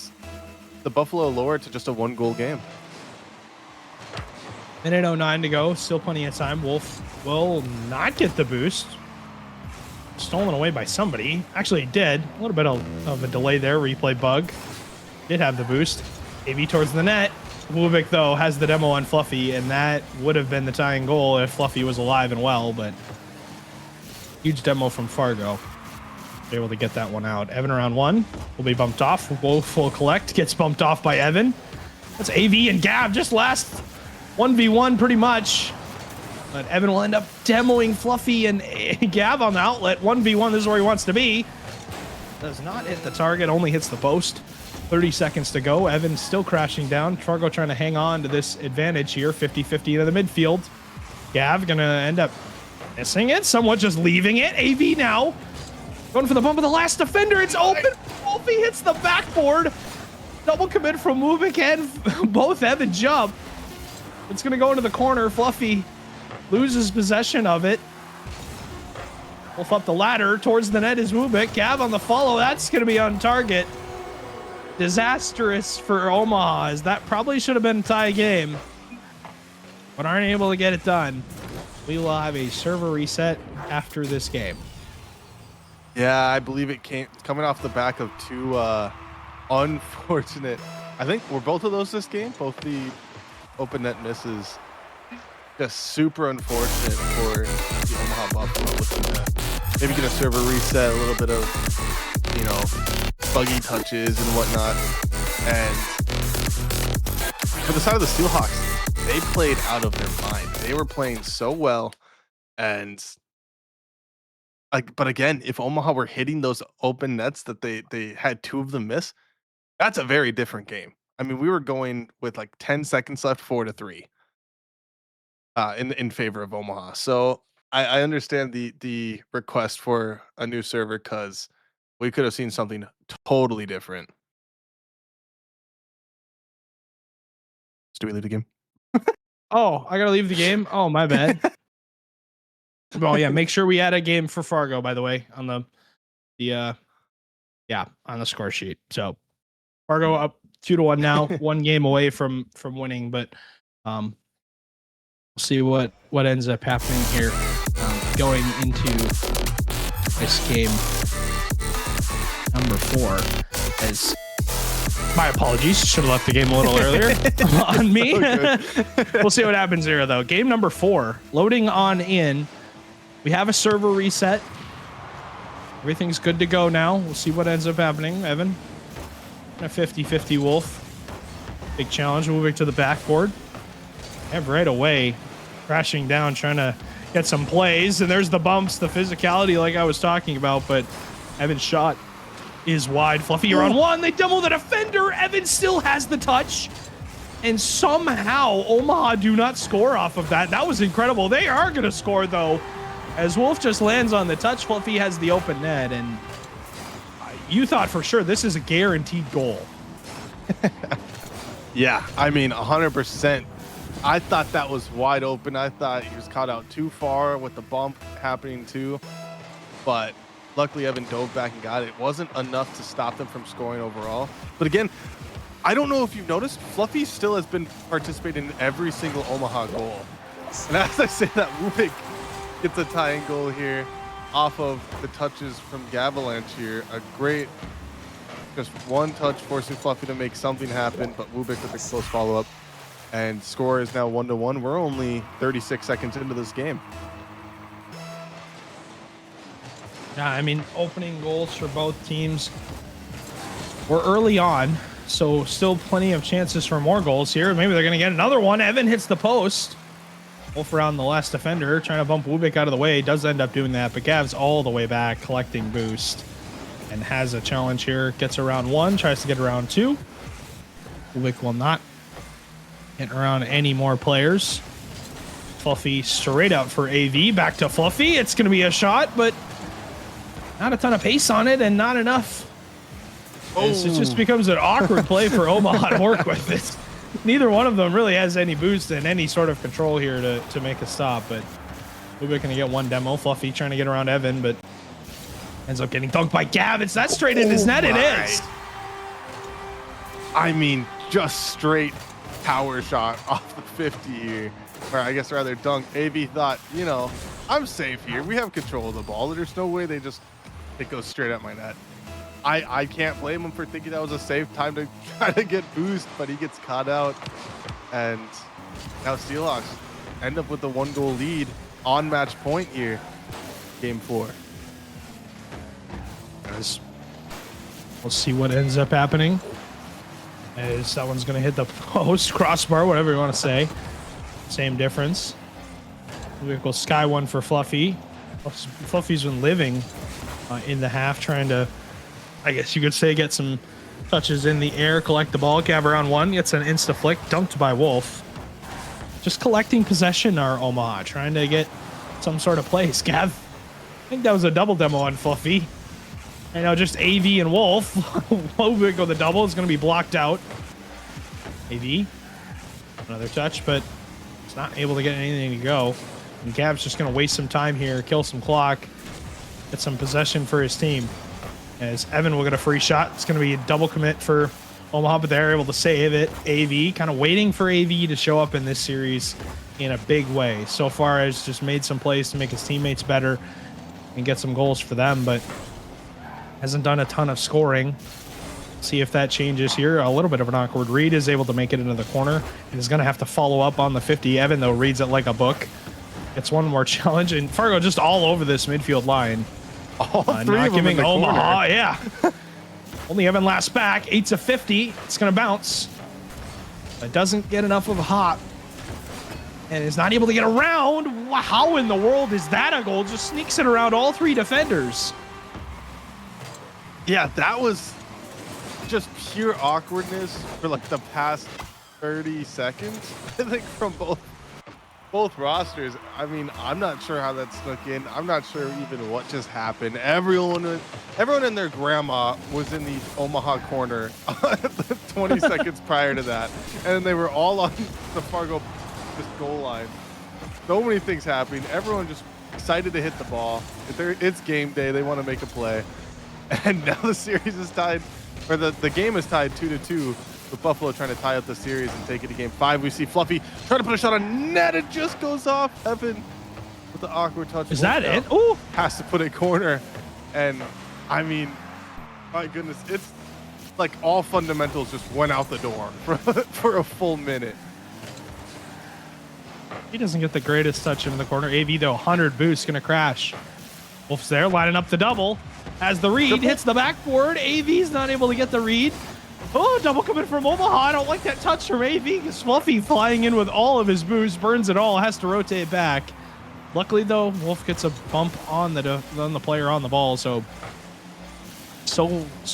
the Buffalo lowered to just a 1-goal game. Minute 09 to go. Still plenty of time. Wolf will not get the boost. Stolen away by somebody. Actually, it did. A little bit of a delay there. Replay bug. Did have the boost. AV towards the net. Wubik, though, has the demo on Fluffy, and that would have been the tying goal if Fluffy was alive and well, but huge demo from Fargo. Able to get that one out. Evan around 1 will be bumped off. Wolf will collect. Gets bumped off by Evan. That's AV and Gav just last 1v1 pretty much. But Evan will end up demoing Fluffy and Gav on the outlet. 1v1, this is where he wants to be. Does not hit the target, only hits the post. 30 seconds to go. Evan still crashing down. Fargo trying to hang on to this advantage here. 50-50 into the midfield. Gav gonna end up missing it. Somewhat just leaving it. AV now. Going for the bump of the last defender. It's open. Wolfie hits the backboard. Double commit from Mubik and both Evan jump. It's gonna go into the corner. Fluffy loses possession of it. Wolf up the ladder. Towards the net is Mubik. Gav on the follow. That's gonna be on target. Disastrous for Omaha, as that probably should have been a tie game, but aren't able to get it done. We will have a server reset after this game. Yeah, I believe it came coming off the back of two unfortunate. I think were both of those this game. Both the open net misses. Just super unfortunate for the Omaha Buffalo. Looking to maybe get a server reset, a little bit of, you know, buggy touches and whatnot. And for the side of the Steelhawks, they played out of their mind. They were playing so well, and like, but again, if Omaha were hitting those open nets that they had two of them miss, that's a very different game. I mean, we were going with like 10 seconds left, 4-3, in favor of Omaha. So I understand the request for a new server, because we could have seen something totally different. Do we leave the game? Oh, I gotta leave the game. Oh, my bad. Oh yeah, make sure we add a game for Fargo, by the way, on the on the score sheet. So Fargo up 2-1 now, one game away from winning, but we'll see what ends up happening here going into this game number 4. As my apologies, should have left the game a little earlier on me. We'll see what happens here though. Game number 4, loading on in. We have a server reset. Everything's good to go now. We'll see what ends up happening. Evan, a 50-50 Wolf. Big challenge, moving to the backboard. Ev right away, crashing down, trying to get some plays. And there's the bumps, the physicality like I was talking about, but Evan's shot is wide. Fluffy, you're on one. They demo the defender. Evan still has the touch. And somehow Omaha do not score off of that. That was incredible. They are going to score, though, as Wolf just lands on the touch. Fluffy has the open net, and you thought for sure this is a guaranteed goal. Yeah, I mean, 100%. I thought that was wide open. I thought he was caught out too far with the bump happening too. But luckily, Evan dove back and got it. It wasn't enough to stop them from scoring overall. But again, I don't know if you've noticed, Fluffy still has been participating in every single Omaha goal. And as I say that, Rubik gets a tying goal here off of the touches from Gavalanche here. A great, just one touch forcing Fluffy to make something happen, but Rubik with a close follow-up. And score is now 1-1. We're only 36 seconds into this game. Yeah, I mean, opening goals for both teams were early on, so still plenty of chances for more goals here. Maybe they're going to get another one. Evan hits the post. Wolf around the last defender, trying to bump Wubik out of the way. Does end up doing that, but Gav's all the way back, collecting boost, and has a challenge here. Gets around 1, tries to get around 2. Wubik will not get around any more players. Fluffy straight out for AV. Back to Fluffy. It's going to be a shot, but not a ton of pace on it, and not enough. It just becomes an awkward play for Omaha to work with. It. Neither one of them really has any boost and any sort of control here to make a stop, but we're going to get one demo. Fluffy trying to get around Evan, but ends up getting dunked by Gav. It's that straight in his net. It is. I mean, just straight power shot off the 50 here. Or I guess rather dunk. AB thought, you know, I'm safe here. We have control of the ball. There's no way it goes straight at my net. I can't blame him for thinking that was a safe time to try to get boost, but he gets caught out. And now Steelhawks end up with the 1-goal lead on match point here. Game 4. We'll see what ends up happening. As that one's going to hit the post, crossbar, whatever you want to say. Same difference. We go sky one for Fluffy. Fluffy's been living in the half, trying to, I guess you could say, get some touches in the air, collect the ball. Gav around one, gets an insta flick, dunked by Wolf. Just collecting possession, our Omaha, trying to get some sort of place. Gav, I think that was a double demo on Fluffy. I know, just AV and Wolf. Wobik with the double is going to be blocked out. AV, another touch, but it's not able to get anything to go. And Gav's just going to waste some time here, kill some clock, get some possession for his team. As Evan will get a free shot. It's going to be a double commit for Omaha, but they're able to save it. AV, kind of waiting for AV to show up in this series in a big way. So far, has just made some plays to make his teammates better and get some goals for them, but hasn't done a ton of scoring. See if that changes here. A little bit of an awkward read, is able to make it into the corner and is going to have to follow up on the 50. Evan, though, reads it like a book. It's one more challenge, and Fargo just all over this midfield line. All three not of them in giving the Omaha, corner. yeah. Only Evan last back. 8's a 50. It's going to bounce. It doesn't get enough of a hop. And is not able to get around. How in the world is that a goal? Just sneaks it around all three defenders. Yeah, that was just pure awkwardness for like the past 30 seconds. I think from both rosters. I mean, I'm not sure how that snuck in. I'm not sure even what just happened. Everyone and their grandma was in the Omaha corner 20 seconds prior to that, and they were all on the Fargo goal line. So many things happening. Everyone just excited to hit the ball. It's game day. They want to make a play. And now the series is tied, or the game is tied 2-2, with Buffalo trying to tie up the series and take it to game 5. We see Fluffy trying to put a shot on net. It just goes off. Evan with the awkward touch. Is that it? Ooh. Has to put it corner. And I mean, my goodness, it's like all fundamentals just went out the door for a full minute. He doesn't get the greatest touch in the corner. AV, though, 100 boost, going to crash. Wolf's there, lining up the double. As the read hits the backboard, AV's not able to get the read. Oh, double coming from Omaha. I don't like that touch from AV, because Fluffy flying in with all of his boost, burns it all, has to rotate back. Luckily, though, Wolf gets a bump on the player on the ball, so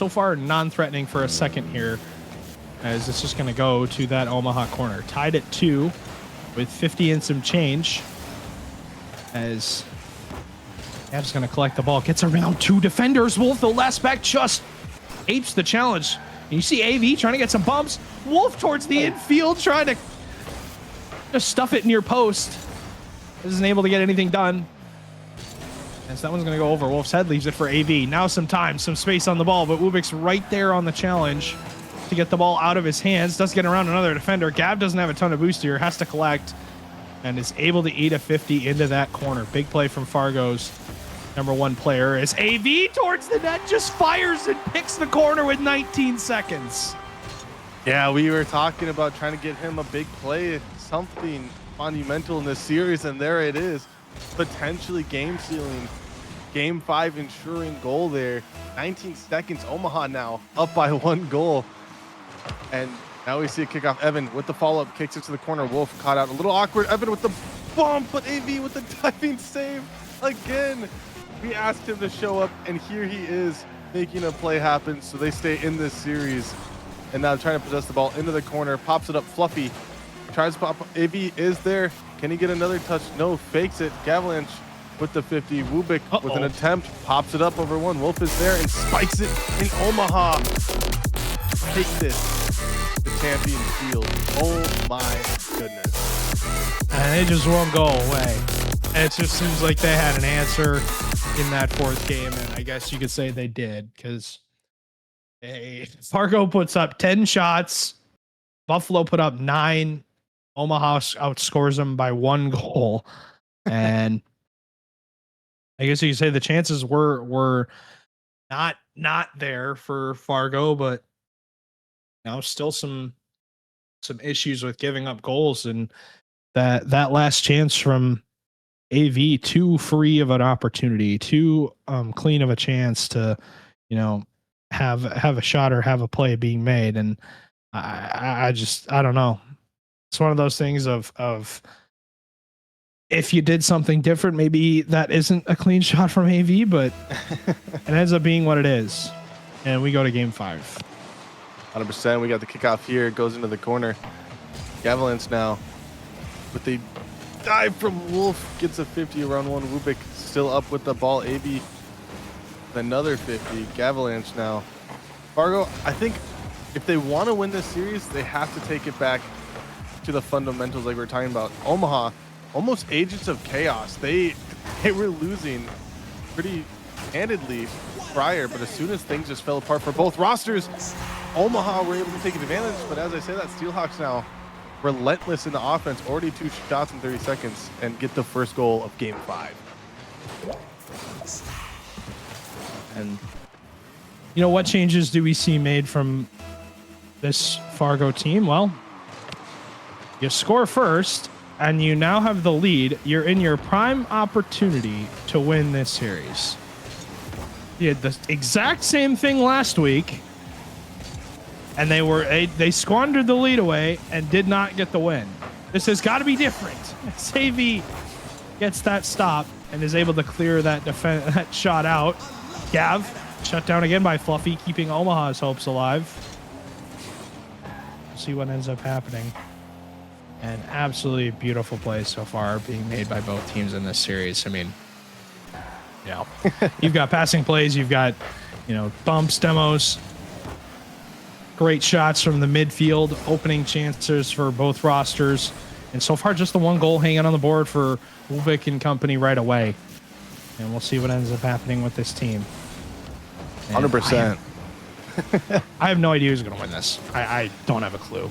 far non-threatening for a second here, as it's just going to go to that Omaha corner. Tied at 2 with 50 and some change, as Av's going to collect the ball, gets around 2 defenders. Wolf, the last back, just apes the challenge. And you see AV trying to get some bumps. Wolf towards the infield, trying to just stuff it near post. Isn't able to get anything done. As that one's going to go over Wolf's head, leaves it for AV. Now some time, some space on the ball, but Wubik's right there on the challenge to get the ball out of his hands. Does get around another defender. Gav doesn't have a ton of boost here, has to collect, and is able to eat a 50 into that corner. Big play from Fargo's #1 player, as AV towards the net just fires and picks the corner with 19 seconds. Yeah, we were talking about trying to get him a big play, something monumental in this series, and there it is. Potentially game sealing, game 5 ensuring goal there. 19 seconds, Omaha now up by 1 goal. And now we see a kickoff. Evan with the follow-up, kicks it to the corner. Wolf caught out a little awkward. Evan with the bump, but AV with the diving save again. We asked him to show up, and here he is making a play happen, so they stay in this series. And now trying to possess the ball into the corner, pops it up. Fluffy tries to pop. AV is there. Can he get another touch? No, fakes it. Gavalanche with the 50. Wubik with an attempt, pops it up over 1. Wolf is there and spikes it in Omaha. Take this, the champion field. Oh my goodness. And it just won't go away. And it just seems like they had an answer in that 4th game, and I guess you could say they did, because Fargo puts up 10 shots, Buffalo put up 9, Omaha outscores them by 1 goal, and I guess you could say the chances were not there for Fargo, but now still some issues with giving up goals, and that last chance from AV, too free of an opportunity, too clean of a chance to, have a shot or have a play being made. And I don't know. It's one of those things of if you did something different, maybe that isn't a clean shot from AV, but it ends up being what it is. And we go to game 5. 100%. We got the kickoff here. It goes into the corner. Avalanche now with the dive from Wolf. Gets a 50 around one. Rubik still up with the ball. AB with another 50. Avalanche now. Fargo, I think if they want to win this series, they have to take it back to the fundamentals like we were talking about. Omaha, almost agents of chaos. They were losing pretty handedly prior, but as soon as things just fell apart for both rosters, Omaha were able to take advantage. But as I say that, Steelhawks now relentless in the offense, already 2 shots in 30 seconds, and get the first goal of game 5. And you know, what changes do we see made from this Fargo team? Well, you score first, and you now have the lead. You're in your prime opportunity to win this series. You had the exact same thing last week, and they squandered the lead away and did not get the win. This has got to be different. Savvy gets that stop and is able to clear that shot out. Gav shut down again by Fluffy, keeping Omaha's hopes alive. We'll see what ends up happening. An absolutely beautiful play so far being made by both teams in this series. I mean, you know, you've got passing plays, you've got, you know, bumps, demos, great shots from the midfield, opening chances for both rosters. And so far, just the one goal hanging on the board for Ubik and company right away. And we'll see what ends up happening with this team. 100%. I have no idea who's going to win this. I don't have a clue.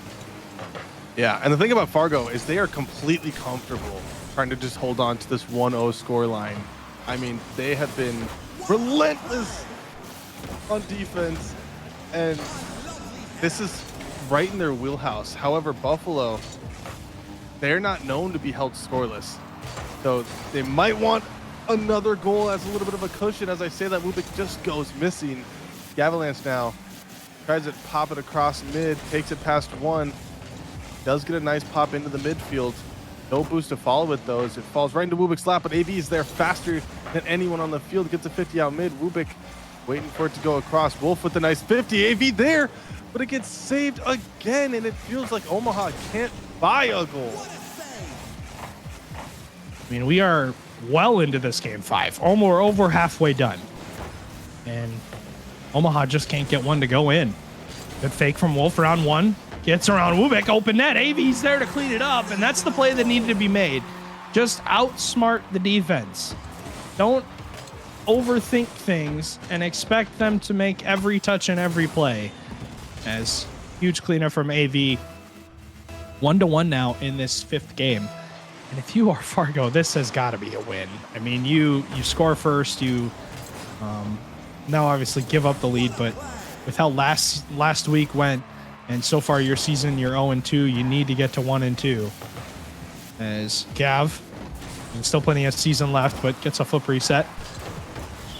Yeah, and the thing about Fargo is they are completely comfortable trying to just hold on to this 1-0 score line. I mean, they have been relentless on defense, and this is right in their wheelhouse. However, Buffalo, they're not known to be held scoreless. So they might want another goal as a little bit of a cushion. As I say that, Rubik just goes missing. The Avalanche now tries to pop it across mid, takes it past one. Does get a nice pop into the midfield. No boost to follow it though, as it falls right into Rubik's lap, but AB is there faster than anyone on the field. Gets a 50 out mid. Rubik waiting for it to go across. Wolf with the nice 50. AB there, but it gets saved again, and it feels like Omaha can't buy a goal. I mean, we are well into this game 5. We're over halfway done. And Omaha just can't get one to go in. Good fake from Wolf around one. Gets around Ubik, open net. AV's there to clean it up, and that's the play that needed to be made. Just outsmart the defense. Don't overthink things and expect them to make every touch and every play. As huge cleanup from AV. 1-1 now in this 5th game. And if you are Fargo, this has got to be a win. I mean, you score first, you now obviously give up the lead, but with how last week went, and so far your season, you're 0-2, you need to get to 1-2. As Gav, and still plenty of season left, but gets a flip reset.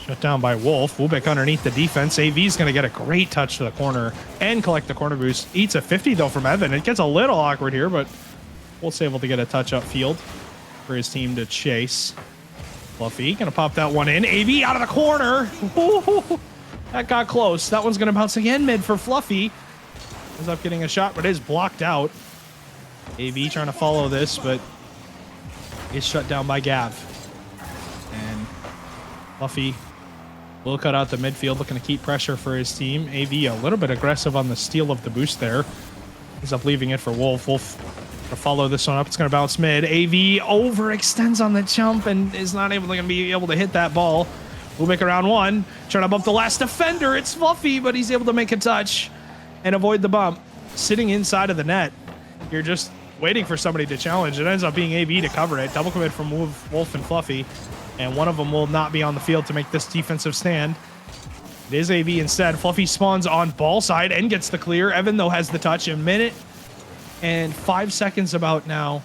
Shut down by Wolf. Ubik underneath the defense. AV's going to get a great touch to the corner and collect the corner boost. Eats a 50 though from Evan. It gets a little awkward here, but Wolf's able to get a touch upfield for his team to chase. Fluffy going to pop that one in. AV out of the corner. Ooh, that got close. That one's going to bounce again mid for Fluffy. Ends up getting a shot, but is blocked out. AV trying to follow this, but is shut down by Gav. And Fluffy will cut out the midfield, looking to keep pressure for his team. AV a little bit aggressive on the steal of the boost there. Ends up leaving it for Wolf. Wolf to follow this one up. It's going to bounce mid. AV overextends on the jump and is not able to be able to hit that ball. Ubik around one, trying to bump the last defender. It's Fluffy, but he's able to make a touch and avoid the bump. Sitting inside of the net, you're just waiting for somebody to challenge. It ends up being AB to cover it. Double commit from Wolf and Fluffy, and one of them will not be on the field to make this defensive stand. It is AB instead. Fluffy spawns on ball side and gets the clear. Evan, though, has the touch. A minute and 5 seconds about now.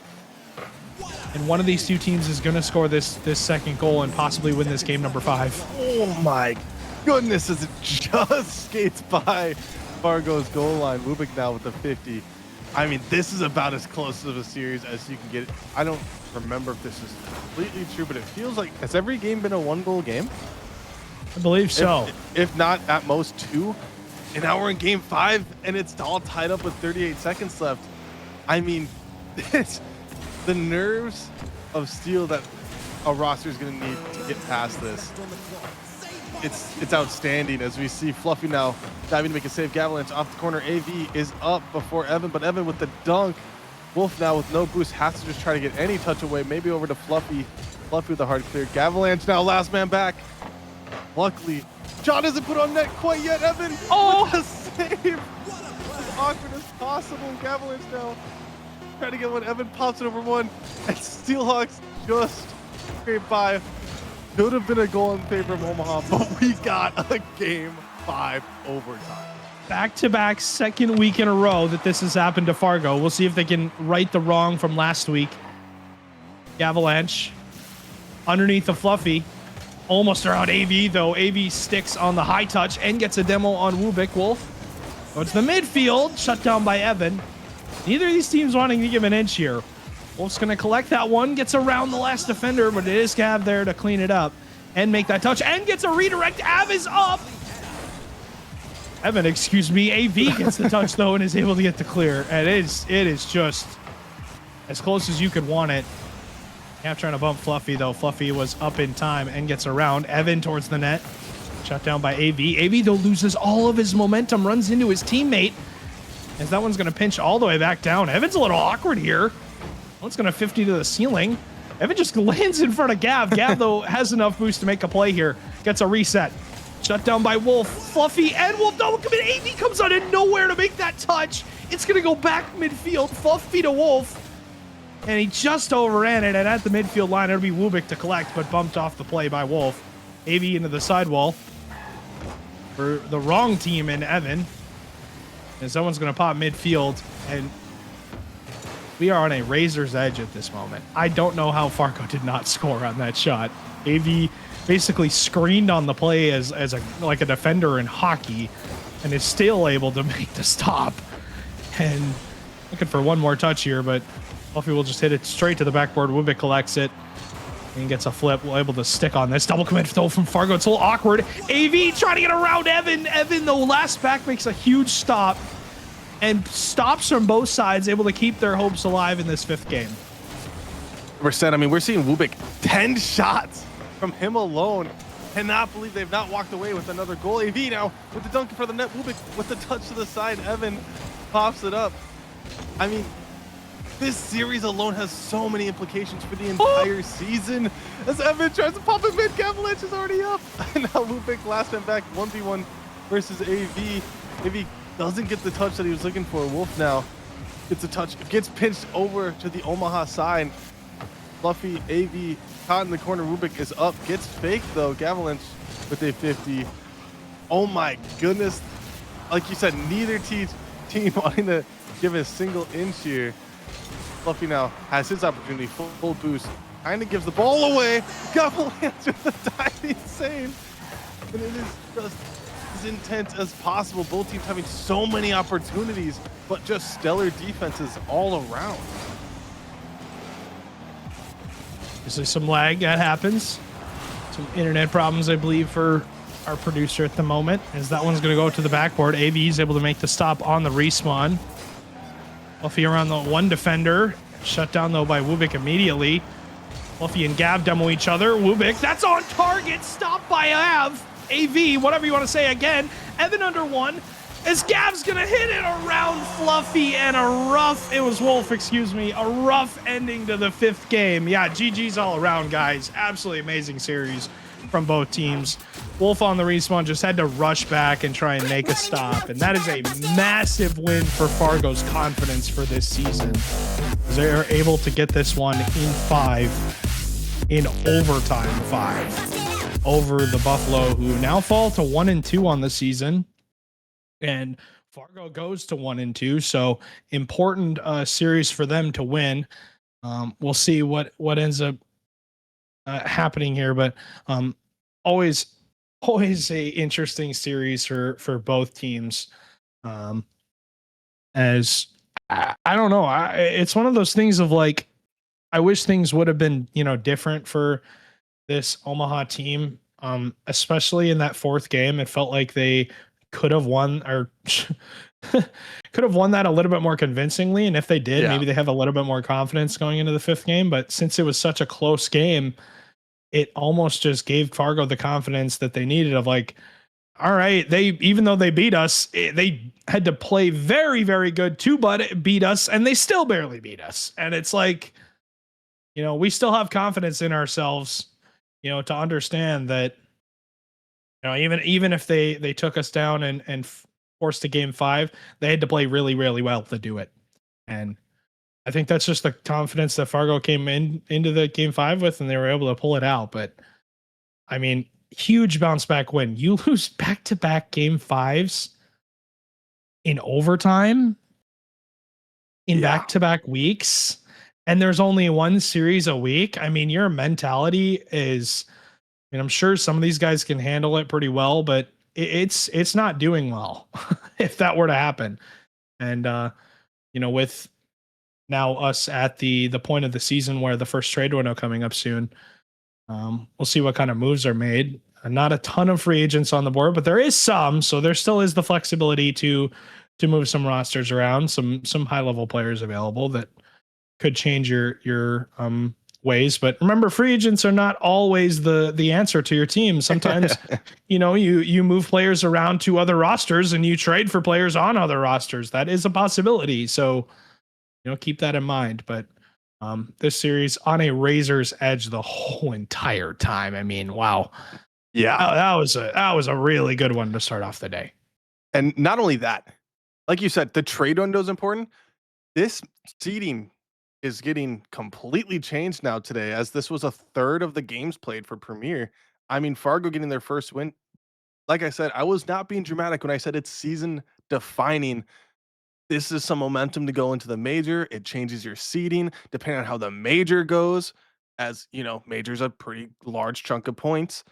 And one of these two teams is going to score this second goal and possibly win this game number 5. Oh my goodness, as it just skates by Fargo's goal line. Rubik now with the 50. I mean, this is about as close of a series as you can get. I don't remember if this is completely true, but it feels like, has every game been a 1-goal game? I believe so. If not, at most 2. And now we're in game 5, and it's all tied up with 38 seconds left. I mean, it's the nerves of steel that a roster is going to need to get past this. It's outstanding as we see Fluffy now diving to make a save. Gavalanche off the corner. AV is up before Evan, but Evan with the dunk. Wolf now with no boost has to just try to get any touch away. Maybe over to Fluffy. Fluffy with the hard clear. Gavalanche now last man back. Luckily, John doesn't put on net quite yet. Evan with the save. As awkward as possible. Gavalanche now trying to get one. Evan pops it over one. And Steelhawks just scrape by. Could have been a goal in favor of Omaha, but we got a game 5 overtime. Back-to-back second week in a row that this has happened to Fargo. We'll see if they can right the wrong from last week. Avalanche underneath the Fluffy. Almost around AV, though. AV sticks on the high touch and gets a demo on Wubik. Wolf goes to the midfield, shut down by Evan. Neither of these teams wanting to give an inch here. Wolf's going to collect that one, gets around the last defender, but it is Gav there to clean it up and make that touch, and gets a redirect. Av is up. Evan, excuse me. AV gets the touch, though, and is able to get the clear. And it is just as close as you could want it. Gav trying to bump Fluffy, though. Fluffy was up in time and gets around. Evan towards the net. Shut down by AV. AV, though, loses all of his momentum, runs into his teammate, as that one's going to pinch all the way back down. Evan's a little awkward here. One's going to 50 to the ceiling. Evan just lands in front of Gav. Gav, though, has enough boost to make a play here. Gets a reset. Shut down by Wolf. Fluffy and Wolf double commit. AV comes out of nowhere to make that touch. It's going to go back midfield. Fluffy to Wolf. And he just overran it. And at the midfield line, it'll be Wubik to collect, but bumped off the play by Wolf. AV into the sidewall for the wrong team in Evan. And someone's going to pop midfield. And we are on a razor's edge at this moment. I don't know how Fargo did not score on that shot. AV basically screened on the play as like a defender in hockey, and is still able to make the stop. And looking for one more touch here, but Fluffy will just hit it straight to the backboard. Wubik collects it and gets a flip. We're able to stick on this. Double commit though from Fargo. It's a little awkward. AV trying to get around Evan. Evan, though, last back makes a huge stop. And stops from both sides, able to keep their hopes alive in this 5th game. I mean, we're seeing Wubik 10 shots from him alone. Cannot believe they've not walked away with another goal. AV now with the dunk for the net. Wubik with the touch to the side. Evan pops it up. I mean, this series alone has so many implications for the entire season. As Evan tries to pop it mid, Gavalanche is already up. And now Wubik last man back 1v1 versus AV. AV doesn't get the touch that he was looking for. Wolf now gets a touch, gets pinched over to the Omaha side. Fluffy, AV, caught in the corner. Wubik is up, gets faked though. Gavalanche with a 50. Oh my goodness. Like you said, neither team wanting to give a single inch here. Fluffy now has his opportunity, full boost. Kind of gives the ball away. Gavalanche with the diving save. And it is just as intense as possible. Both teams having so many opportunities, but just stellar defenses all around. There's some lag that happens. Some internet problems, I believe, for our producer at the moment, as that one's going to go to the backboard. AV is able to make the stop on the respawn. Fluffy around the one defender. Shut down, though, by Wubik immediately. Fluffy and Gav demo each other. Wubik, that's on target. Stopped by AV, whatever you want to say again. Evan under one. As Gav's going to hit it around Fluffy, and it was Wolf, excuse me, a rough ending to the 5th game. Yeah, GG's all around, guys. Absolutely amazing series from both teams. Wolf on the respawn just had to rush back and try and make a stop, and that is a massive win for Fargo's confidence for this season. They're able to get this one in overtime 5 over the Buffalo, who now fall to 1-2 on the season, and Fargo goes to 1-2. So important series for them to win. We'll see what ends up happening here, but always a interesting series for both teams. As I don't know, it's one of those things of like, I wish things would have been, different for this Omaha team. Especially in that fourth game, it felt like they could have won or could have won that a little bit more convincingly. And if they did, Yeah. maybe they have a little bit more confidence going into the fifth game. But since it was such a close game, it almost just gave Fargo the confidence that they needed of like, all right, even though they beat us, they had to play very, very good to beat us, and they still barely beat us. And it's like, we still have confidence in ourselves, to understand that, even if they took us down and forced a game 5, they had to play really, really well to do it. And I think that's just the confidence that Fargo came into the game 5 with, and they were able to pull it out. But I mean, huge bounce back win. You lose back-to-back game 5s in overtime in back-to-back weeks, and there's only one series a week. I mean, your mentality is, I'm sure some of these guys can handle it pretty well, but it's not doing well if that were to happen. And with now us at the point of the season where the first trade window coming up soon, we'll see what kind of moves are made. Not a ton of free agents on the board, but there is some, so there still is the flexibility to move some rosters around, some high level players available that could change your ways. But remember, free agents are not always the answer to your team. Sometimes, you move players around to other rosters and you trade for players on other rosters. That is a possibility. So, keep that in mind. But this series on a razor's edge the whole entire time. I mean, wow. Yeah. That was a really good one to start off the day. And not only that, like you said, the trade window is important. This seeding is getting completely changed now today, as this was a third of the games played for Premier. I mean, Fargo getting their first win. Like I said, I was not being dramatic when I said it's season defining. This is some momentum to go into the major. It changes your seeding depending on how the major goes. As major's a pretty large chunk of points.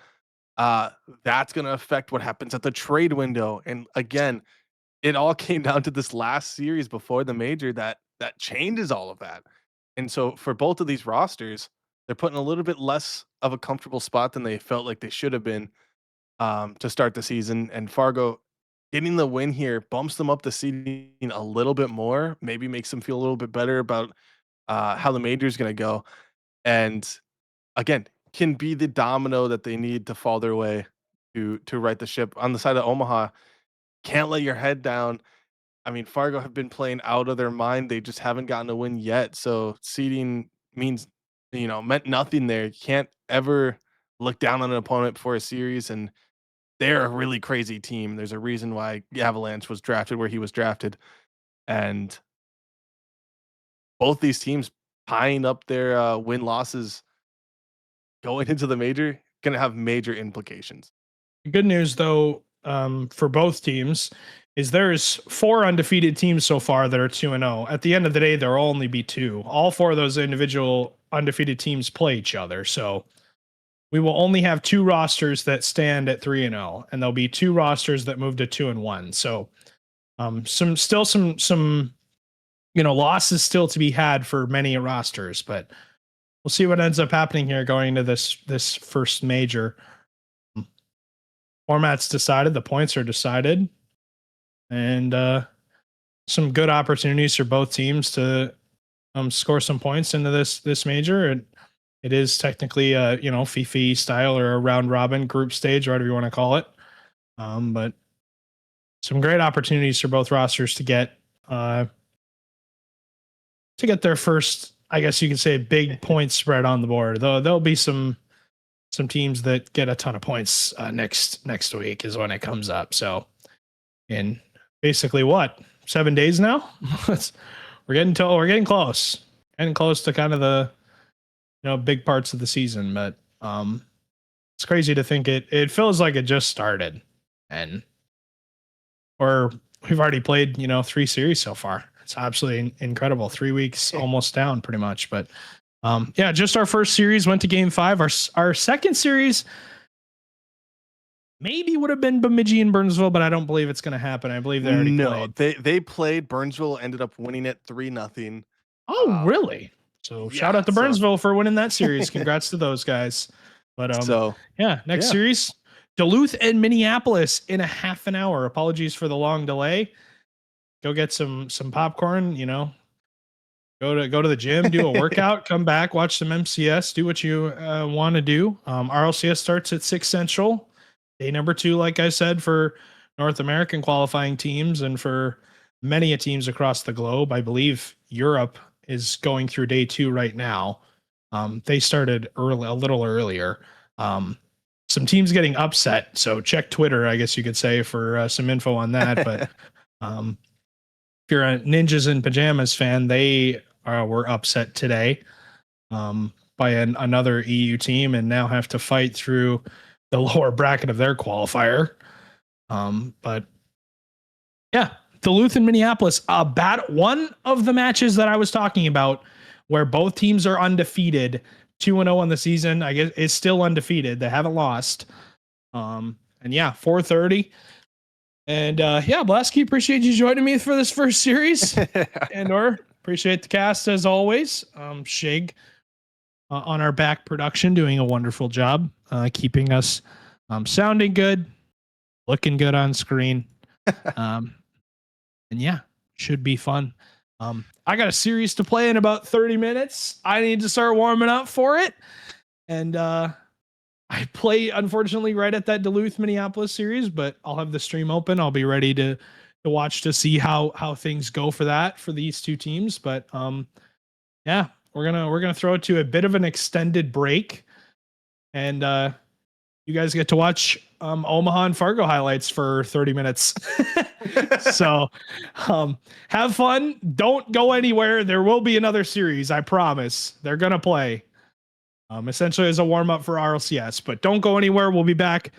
That's going to affect what happens at the trade window. And again, it all came down to this last series before the major that changes all of that. And so for both of these rosters, they're putting a little bit less of a comfortable spot than they felt like they should have been to start the season. And Fargo getting the win here bumps them up the seeding a little bit more, maybe makes them feel a little bit better about how the major is going to go. And again, can be the domino that they need to fall their way to right the ship. On the side of Omaha, can't let your head down. I mean, Fargo have been playing out of their mind. They just haven't gotten a win yet. So seeding meant nothing there. You can't ever look down on an opponent before a series. And they're a really crazy team. There's a reason why Avalanche was drafted where he was drafted. And both these teams tying up their win losses going into the major going to have major implications. Good news, though, for both teams is there's 4 undefeated teams so far that are 2-0. At the end of the day, there'll only be 2. All 4 of those individual undefeated teams play each other. So we will only have 2 rosters that stand at 3-0, and there'll be 2 rosters that move to 2-1. So some losses still to be had for many rosters, but we'll see what ends up happening here going into this first major. Format's decided, the points are decided, and some good opportunities for both teams to score some points into this major. And it is technically a FIFI style or a round robin group stage, whatever you want to call it. But some great opportunities for both rosters to get their first, I guess you could say, big point spread on the board. Though there'll be some teams that get a ton of points next week is when it comes up. So in basically 7 days now, we're getting close to kind of the big parts of the season. But it's crazy to think it feels like it just started, or we've already played 3 series so far. It's absolutely incredible. 3 weeks almost down pretty much. But just our first series went to game 5. Our second series maybe would have been Bemidji and Burnsville, but I don't believe it's going to happen. I believe they already played. They played. Burnsville ended up winning it 3-0. Oh, really? So Yeah, shout out to so Burnsville for winning that series. Congrats to those guys. But so yeah, next yeah. series, Duluth and Minneapolis in a half an hour. Apologies for the long delay. Go get some popcorn, you know. Go to the gym, do a workout, come back, watch some MCS, do what you want to do. RLCS starts at 6 Central. Day number 2, like I said, for North American qualifying teams and for many teams across the globe. I believe Europe is going through day 2 right now. They started early, a little earlier. Some teams getting upset, so check Twitter, I guess you could say, for some info on that. But if you're a Ninjas in Pajamas fan, they were upset today by another EU team and now have to fight through the lower bracket of their qualifier. But yeah, Duluth and Minneapolis, one of the matches that I was talking about where both teams are undefeated, 2-0 on the season. I guess is still undefeated. They haven't lost. And yeah, 4:30. And yeah, Blasky, appreciate you joining me for this first series. And appreciate the cast as always. Shig on our back production, doing a wonderful job, keeping us sounding good, looking good on screen. And yeah, should be fun. I got a series to play in about 30 minutes. I need to start warming up for it. And I play, unfortunately, right at that Duluth Minneapolis series, but I'll have the stream open. I'll be ready to watch to see how things go for these two teams. But yeah, we're gonna throw it to a bit of an extended break, and you guys get to watch Omaha and Fargo highlights for 30 minutes. So have fun. Don't go anywhere. There will be another series. I promise. They're gonna play. Essentially as a warm up for RLCS, but don't go anywhere. We'll be back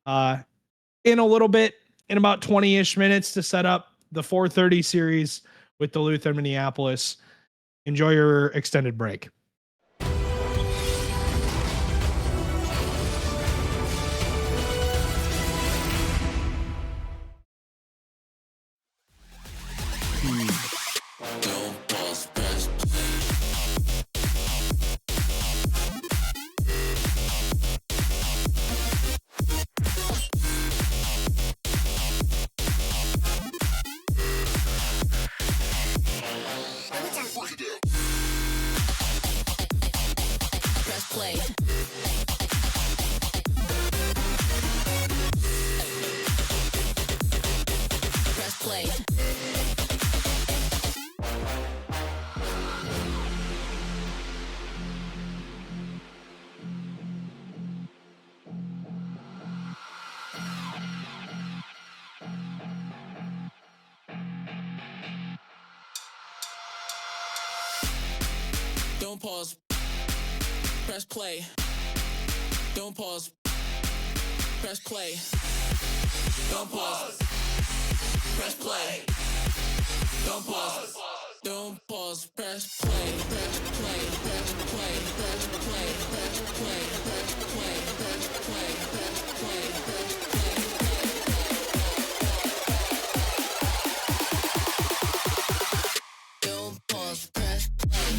in a little bit, in about 20-ish minutes to set up the 4:30 series with Duluth and Minneapolis. Enjoy your extended break. Don't pause. Press play. Don't pause. Press play. Don't pause. Press play. Don't pause. Don't pause. Press play. Press play. Press play. Press play. Press play. Press play. Press play. Press play. Press play. Don't pause. Press play.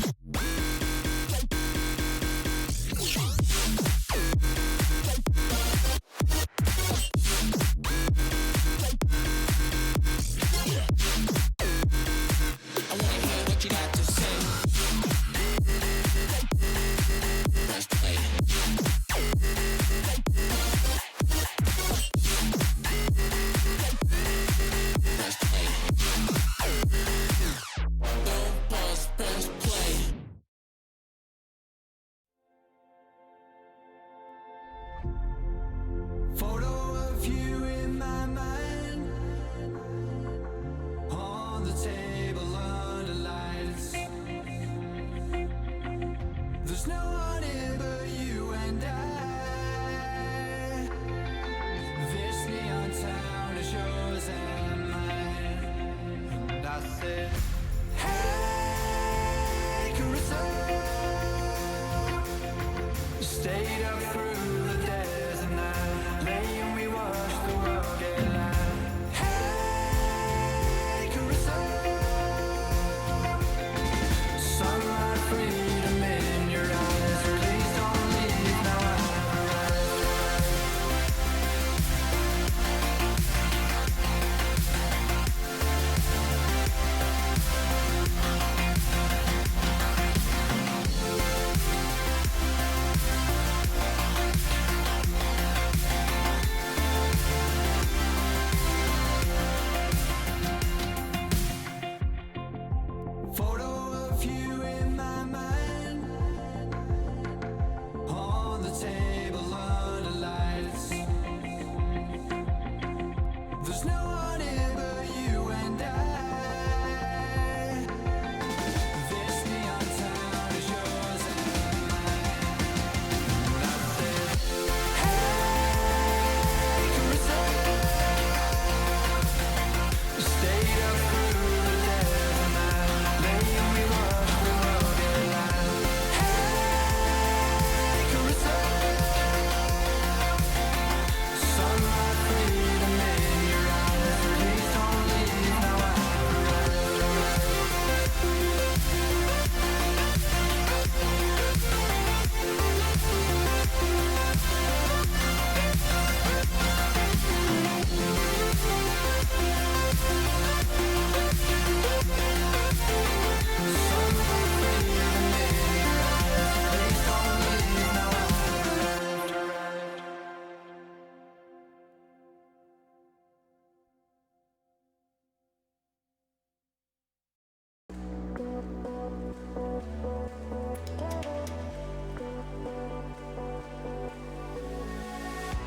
There's no one here but you and I. This neon town is yours and mine. I said, hey, Carissa. Stayed up through the dead of night. Laying we watched the world get alive. Hey, Carissa. Sunlight freedom in your eyes. Please don't leave now.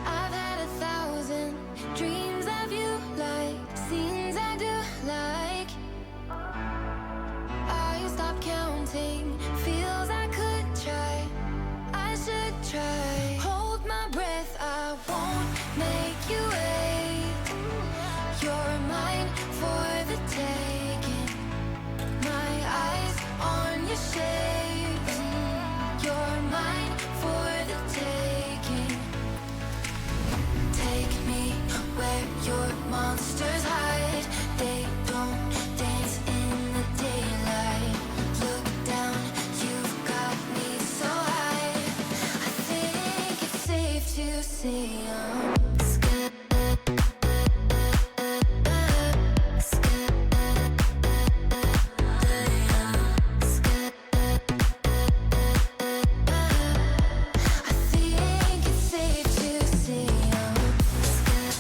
I've had 1,000 dreams of you, like scenes I do like. I stop counting, feels I could try. I should try. Hold my breath, I won't make you wait. You're mine for the taking. My eyes on your shape. You're mine for the taking. Take me where your monsters hide. They don't dance in the daylight. Look down, you've got me so high. I think it's safe to say I'm scared. I think it's safe to say I'm scared.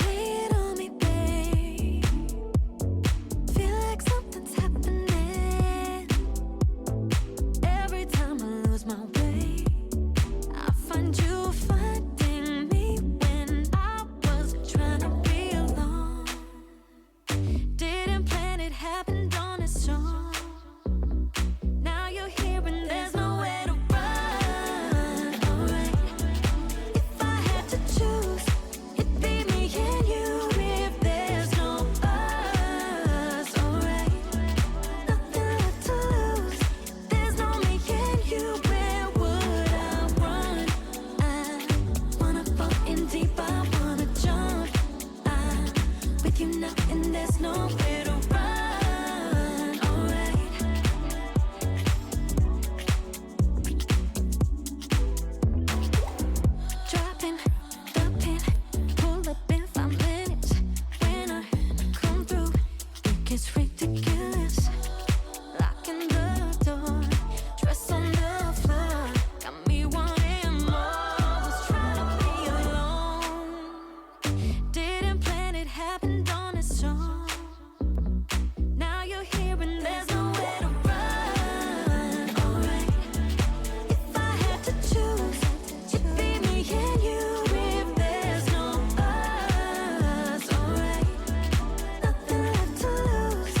Lay it on me, babe. Feel like something's happening. Every time I lose my way, I find you finding me when I was trying to be alone. Didn't plan it, happened on its own. Now you're here and there's nowhere to run. Alright, if I had to choose, it'd be me and you. If there's no us, alright, nothing left to lose. There's no me and you. Where would I run? I wanna fall in deep, I wanna jump. I'm with you now and there's nowhere to run. Alright. Dropping the pin, pull up in 5 minutes. When I come through, it gets ridiculous. Locking the door, dress on the floor, got me wanting more. Was trying to be alone, didn't plan it, happened on its own. Now you're here and there's nowhere to run. Alright, if I had to choose, it'd be me and you. If there's no us, alright, nothing left to lose.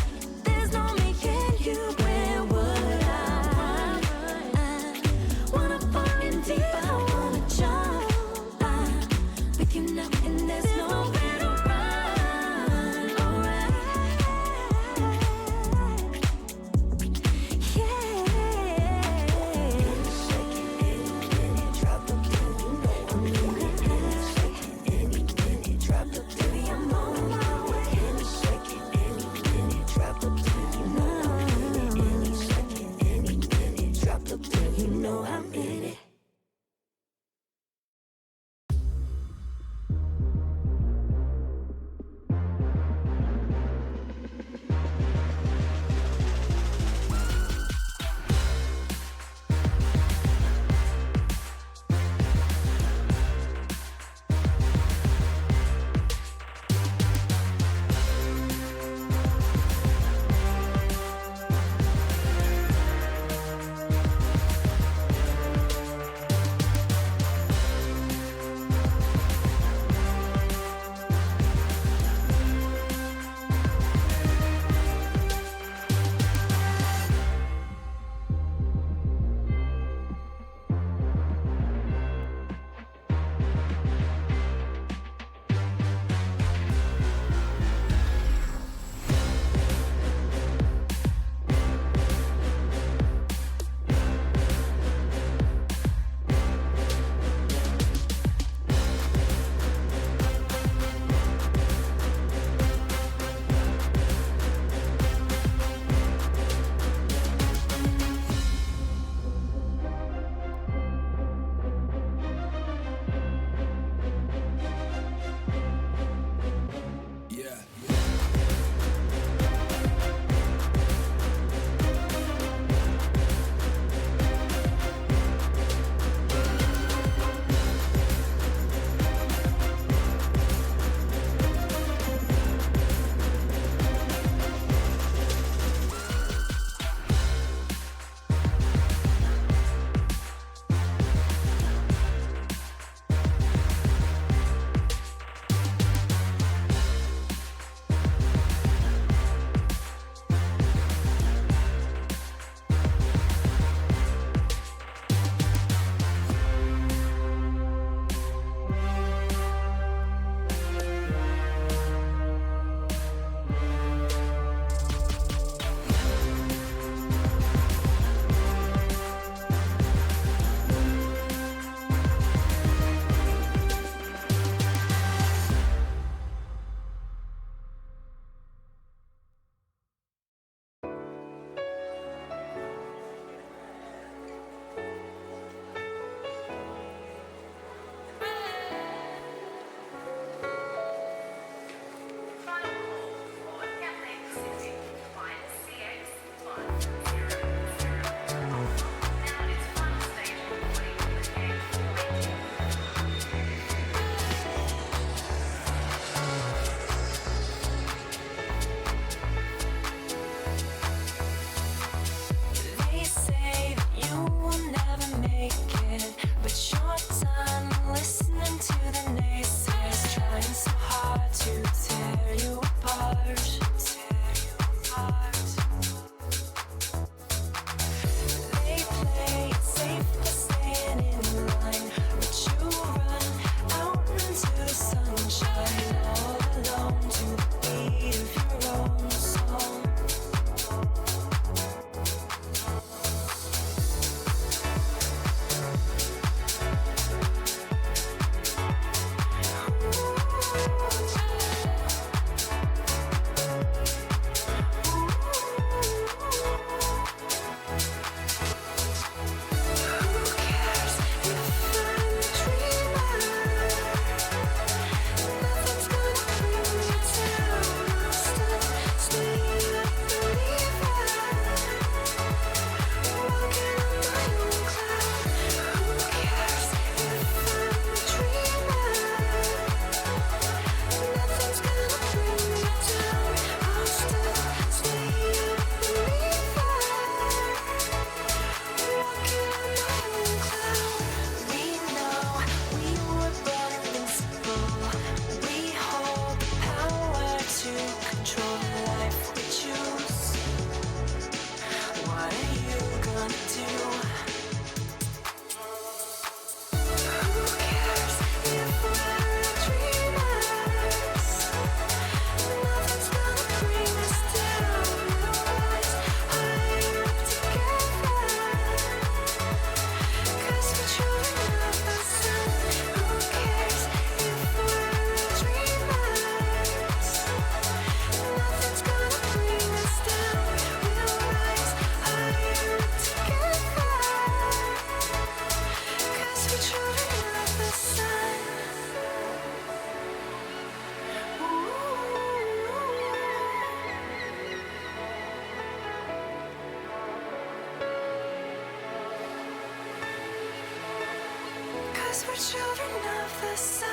'cause we're children of the sun.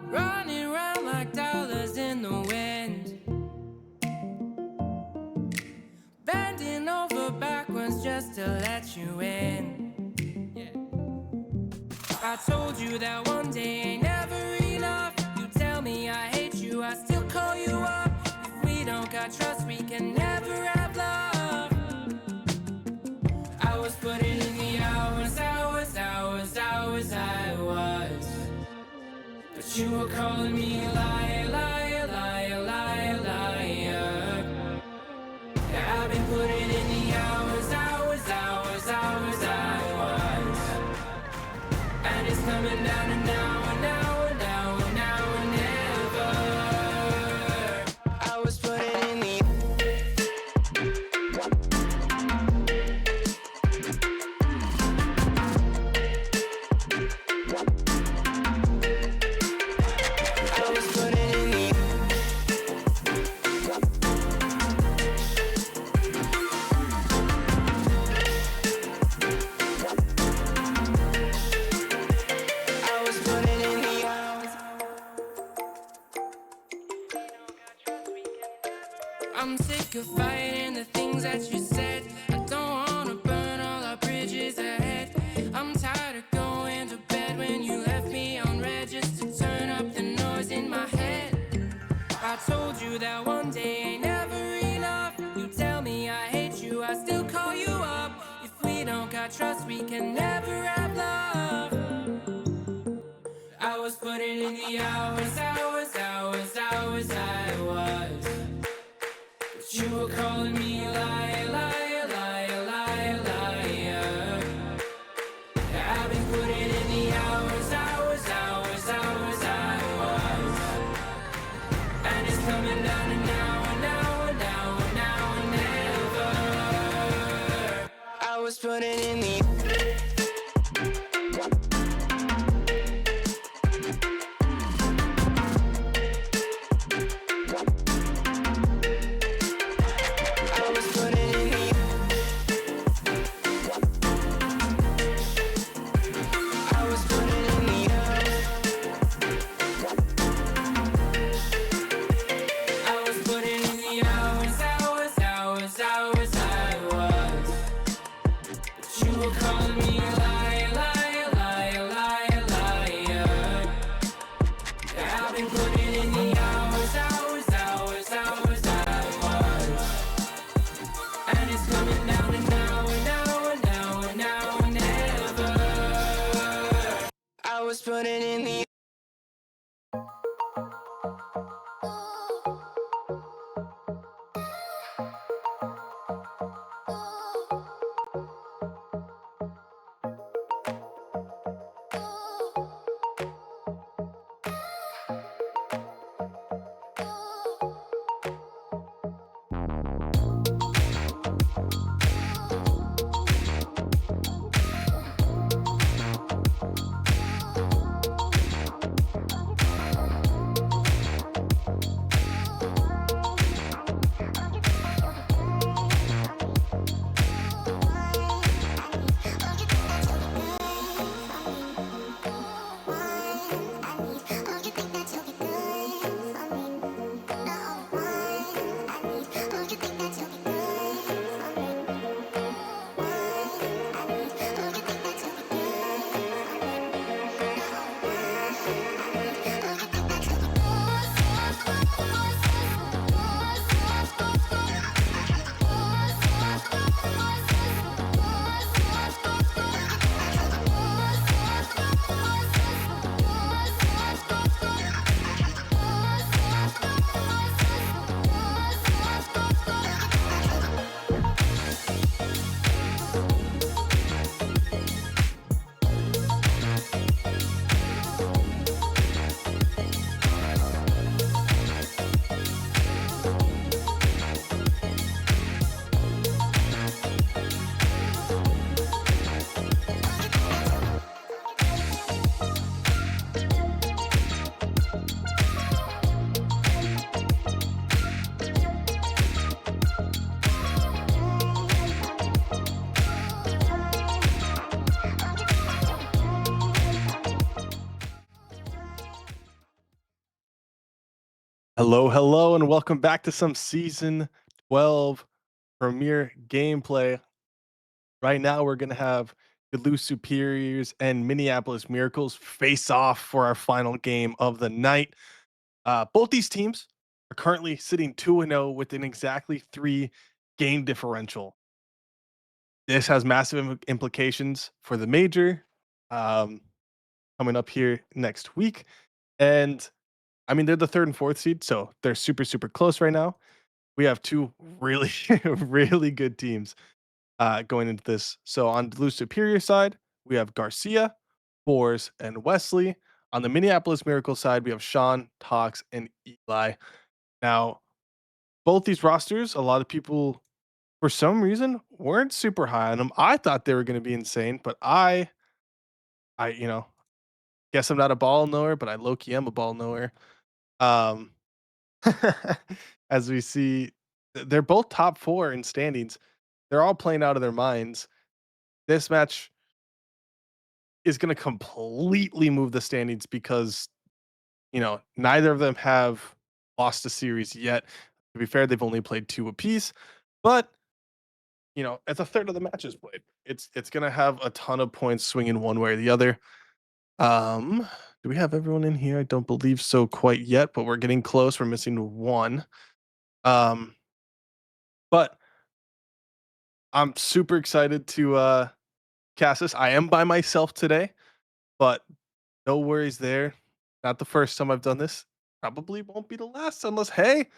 Running round like dollars in the wind, bending over backwards just to let you in. I told you that one day ain't never enough. You tell me I hate you, I still call you up. If we don't got trust, we can never have love. I was putting in the hours, I was. But you were calling me a liar, liar, liar, liar, liar. Yeah, I've been putting in the hours, I was. And it's coming down to now and now and now and now and never. I was putting in the I'm sick of fighting the things that you said. I don't wanna burn all our bridges ahead. I'm tired of going to bed when you left me on red just to turn up the noise in my head. I told you that one day ain't never enough. You tell me I hate you, I still call you up. If we don't got trust, we can never have love. I was putting in the hours, I was. But you were calling me a liar, liar, liar, liar, liar. I've been putting in the hours, I was. And it's coming down to now. was putting in the I was putting in the I was putting in the I was putting in the hours, I was. But you were calling me a liar, liar, liar, liar, liar. Yeah, I've been putting in the hours, I was. And it's coming down to now and now and now and now and never. I was putting in the Hello, and welcome back to some season 12 premiere gameplay. Right now, we're going to have Duluth Superiors and Minneapolis Miracles face off for our final game of the night. Both these teams are currently sitting 2-0 with an exactly 3 game differential. This has massive implications for the major coming up here next week. And I mean, they're the 3rd and 4th seed, so they're super, super close right now. We have 2 really, really good teams going into this. So on Duluth Superior side, we have Garcia, Fours, and Wesley. On the Minneapolis Miracle side, we have Sean, Tox, and Eli. Now, both these rosters, a lot of people, for some reason, weren't super high on them. I thought they were going to be insane, but I guess I'm not a ball knower, but I low-key am a ball knower. Um, as we see, they're both top 4 in standings. They're all playing out of their minds. This match is going to completely move the standings because, neither of them have lost a series yet. To be fair, they've only played 2 apiece, but it's a third of the matches played. It's going to have a ton of points swinging one way or the other. Do we have everyone in here? I don't believe so quite yet, but we're getting close. We're missing 1. But I'm super excited to cast this. I am by myself today, but no worries there. Not the first time I've done this. Probably won't be the last unless, hey,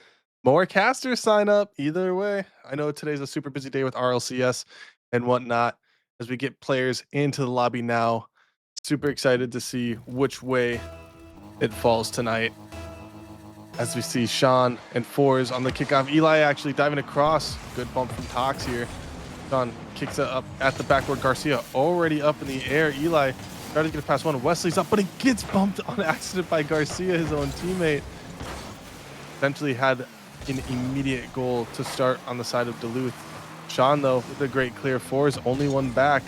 more casters sign up. Either way, I know today's a super busy day with RLCS and whatnot. As we get players into the lobby now, super excited to see which way it falls tonight. As we see Sean and Fours on the kickoff. Eli actually diving across. Good bump from Tox here. Sean kicks it up at the backboard. Garcia already up in the air. Eli tries to get it past one. Wesley's up, but he gets bumped on accident by Garcia, his own teammate. Eventually had an immediate goal to start on the side of Duluth. Sean, though, with a great clear. Fours, only one back.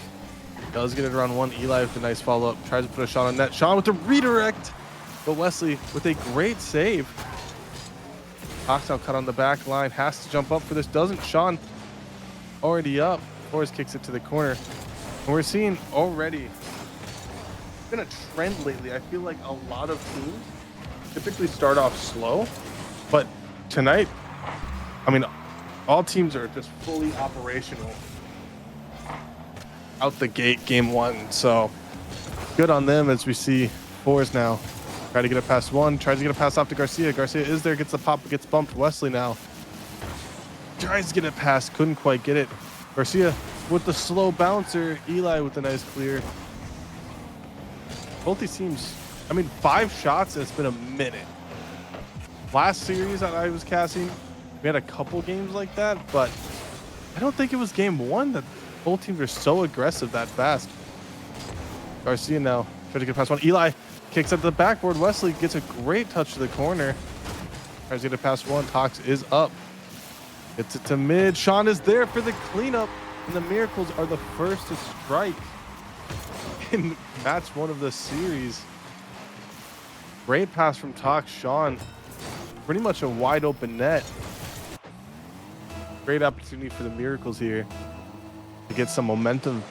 Does get it around one. Eli with a nice follow-up. Tries to put a shot on net. Sean with the redirect. But Wesley with a great save. Hawks now cut on the back line. Has to jump up for this. Doesn't. Sean already up. Fours kicks it to the corner. And we're seeing already, it's been a trend lately. I feel like a lot of teams typically start off slow. But tonight, I mean, all teams are just fully operational out the gate game one. So good on them as we see Fours now. Try to get it past one. Tries to get a pass off to Garcia. Garcia is there. Gets the pop. Gets bumped. Wesley now tries to get it past. Couldn't quite get it. Garcia with the slow bouncer. Eli with a nice clear. Both these teams, I mean, 5 shots and it's been a minute. Last series that I was casting, we had a couple games like that, but I don't think it was game one that both teams are so aggressive that fast. Garcia now tries to get past one. Eli kicks at the backboard. Wesley gets a great touch to the corner. Tries to get it past one. Tox is up. Gets it to mid. Sean is there for the cleanup. And the Miracles are the first to strike in match one of the series. Great pass from Tox. Sean, pretty much a wide open net. Great opportunity for the Miracles here to get some momentum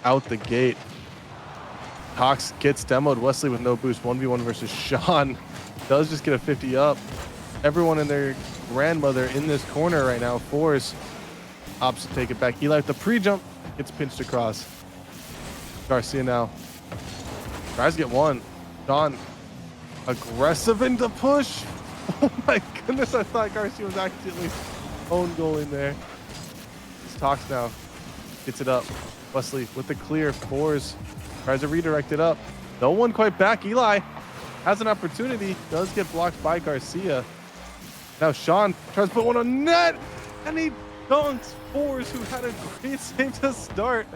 out the gate. Tox gets demoed. Wesley with no boost. 1v1 versus Sean. Does just get a 50 up. Everyone and their grandmother in this corner right now. Fours opts to take it back. Eli with the pre-jump gets pinched across. Garcia now tries to get one. Sean aggressive into push. Oh my goodness, I thought Garcia was accidentally own goaling there. This Tox now gets it up. Wesley with the clear. Fours tries to redirect it up. No one quite back. Eli has an opportunity. Does get blocked by Garcia. Now Sean tries to put one on net. And he dunks. Fours, who had a great save to start.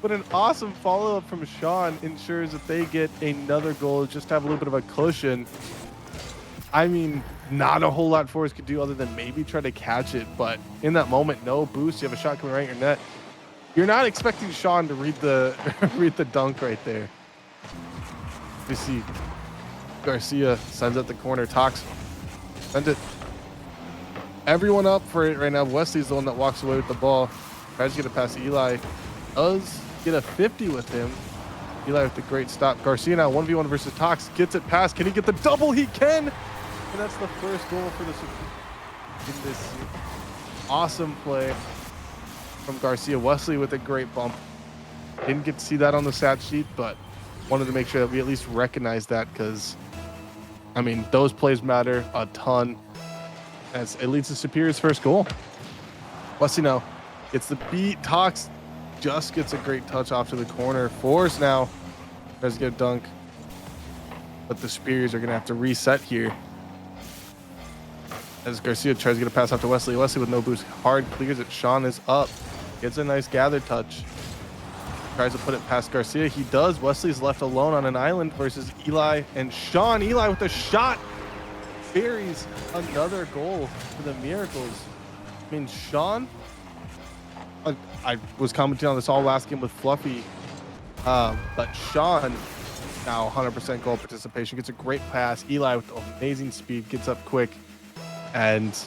But an awesome follow-up from Sean ensures that they get another goal. Just to have a little bit of a cushion. I mean, not a whole lot Fours could do other than maybe try to catch it. But in that moment, no boost. You have a shot coming right in your net. You're not expecting Sean to read the read the dunk right there. You see Garcia sends at the corner. Tox sends it. Everyone up for it right now. Wesley's the one that walks away with the ball. Tries to get it past Eli. Does get a 50 with him. Eli with the great stop. Garcia now 1v1 versus Tox. Gets it past. Can he get the double? He can. And that's the first goal for in this awesome play from Garcia. Wesley with a great bump. Didn't get to see that on the stat sheet, but wanted to make sure that we at least recognize that because, I mean, those plays matter a ton as it leads to Superior's first goal. Wesley now gets the beat. Tox just gets a great touch off to the corner. Fours now tries to get a dunk, but the Superiors are going to have to reset here. As Garcia tries to get a pass off to Wesley. Wesley with no boost. Hard clears it. Sean is up. Gets a nice gather touch. Tries to put it past Garcia. He does. Wesley's left alone on an island versus Eli and Sean. Eli with a shot. Buries another goal for the Miracles. I mean, Sean, I was commenting on this all last game with Fluffy, but Sean now 100% goal participation. Gets a great pass. Eli with amazing speed. Gets up quick. And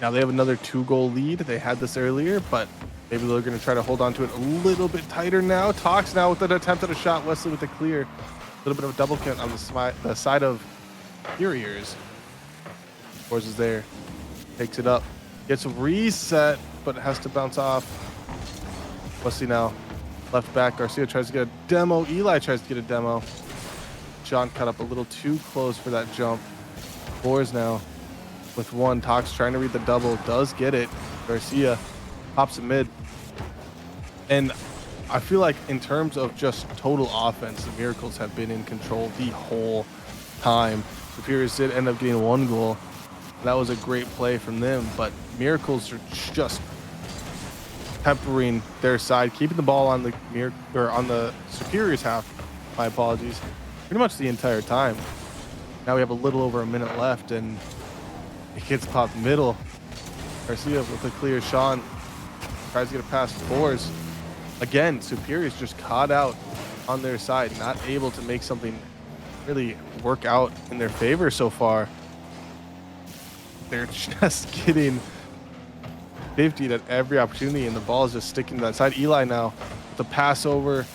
now they have another 2-goal lead. They had this earlier, but maybe they're going to try to hold on to it a little bit tighter now. Tox now with an attempt at a shot. Wesley with a clear. A little bit of a double count on the side of Furiers. Fours is there. Takes it up. Gets reset, but it has to bounce off. Wesley now left back. Garcia tries to get a demo. Eli tries to get a demo. Sean cut up a little too close for that jump. Fours now with one. Tox trying to read the double. Does get it. Garcia pops it mid. And I feel like in terms of just total offense, the Miracles have been in control the whole time. Superiors did end up getting 1 goal. That was a great play from them, but Miracles are just peppering their side, keeping the ball on the on the Superior's half. My apologies. Pretty much the entire time. Now we have a little over a minute left, and it gets popped middle. Garcia with a clear. Sean tries to get it past fours. Again, Superior's just caught out on their side, not able to make something really work out in their favor so far. They're just getting 50 at every opportunity, and the ball is just sticking to that side. Eli now with the pass over.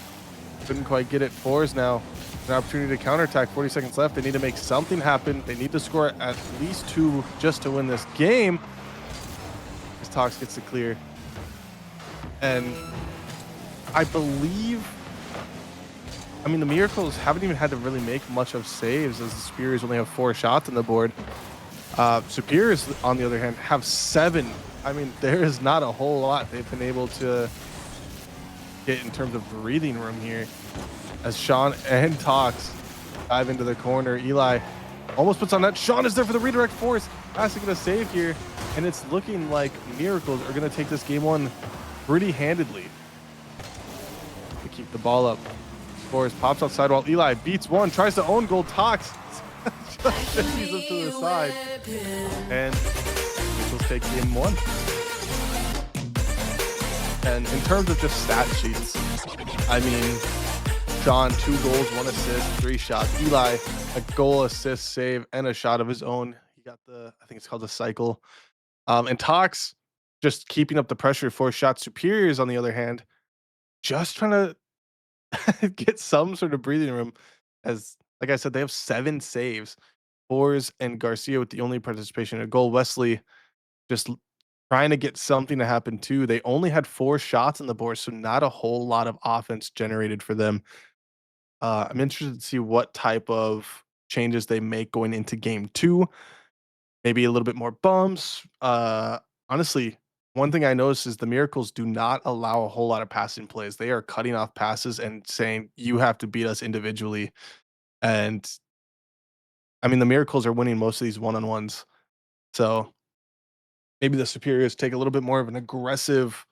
Couldn't quite get it. Fours now. An opportunity to counterattack. 40 seconds left. They need to make something happen. They need to score at least 2 just to win this game. As Tox gets to clear. And I believe, I mean, the Miracles haven't even had to really make much of saves, as the Superiors only have 4 shots on the board. Superiors, on the other hand, have 7. I mean, there is not a whole lot they've been able to get in terms of breathing room here. As Sean and Tox dive into the corner. Eli almost puts on that. Sean is there for the redirect force. Has to get a save here. And it's looking like Miracles are going to take this game 1 pretty handedly. To keep the ball up. Force pops outside while Eli beats one. Tries to own goal. Tox just shifties up to the side. And Miracles take game 1. And in terms of just stat sheets, I mean, Sean, 2 goals, 1 assist, 3 shots. Eli, a goal, assist, save, and a shot of his own. He got the, I think it's called the cycle. And Tox just keeping up the pressure, 4 shots. Superiors, on the other hand, just trying to get some sort of breathing room. As, like I said, they have 7 saves. Fours and Garcia with the only participation in a goal. Wesley just trying to get something to happen too. They only had 4 shots on the board, so not a whole lot of offense generated for them. I'm interested to see what type of changes they make going into game 2. Maybe a little bit more bumps. Honestly, one thing I noticed is the Miracles do not allow a whole lot of passing plays. They are cutting off passes and saying, you have to beat us individually. And I mean, the Miracles are winning most of these one-on-ones. So maybe the Superiors take a little bit more of an aggressive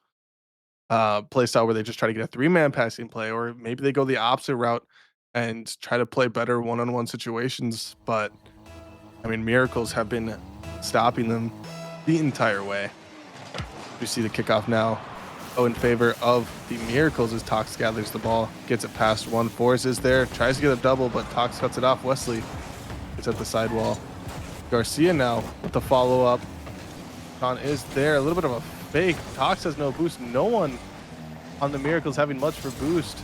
play style where they just try to get a 3-man passing play, or maybe they go the opposite route and try to play better one-on-one situations. But I mean, Miracles have been stopping them the entire way. You see the kickoff now go in favor of the Miracles as Tox gathers the ball, gets it past one. Fours is there, tries to get a double, but Tox cuts it off. Wesley gets at the sidewall. Garcia now with the follow-up. Sean is there, a little bit of a fake. Tox has no boost. No one on the Miracles having much for boost.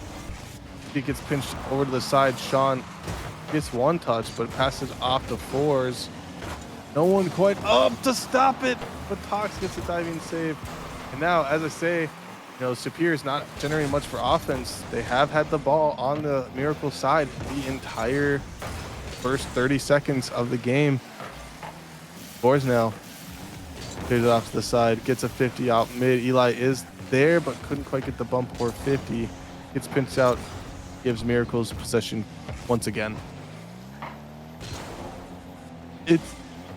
He gets pinched over to the side. Sean gets 1 touch, but passes off to Fours. No one quite up to stop it, but Tox gets a diving save. And now, as I say, you know, Superior's not generating much for offense. They have had the ball on the Miracle side the entire first 30 seconds of the game. Fours now clears it off to the side, gets a 50 out mid. Eli is there, but couldn't quite get the bump or 50. Gets pinched out, gives Miracles possession once again. It's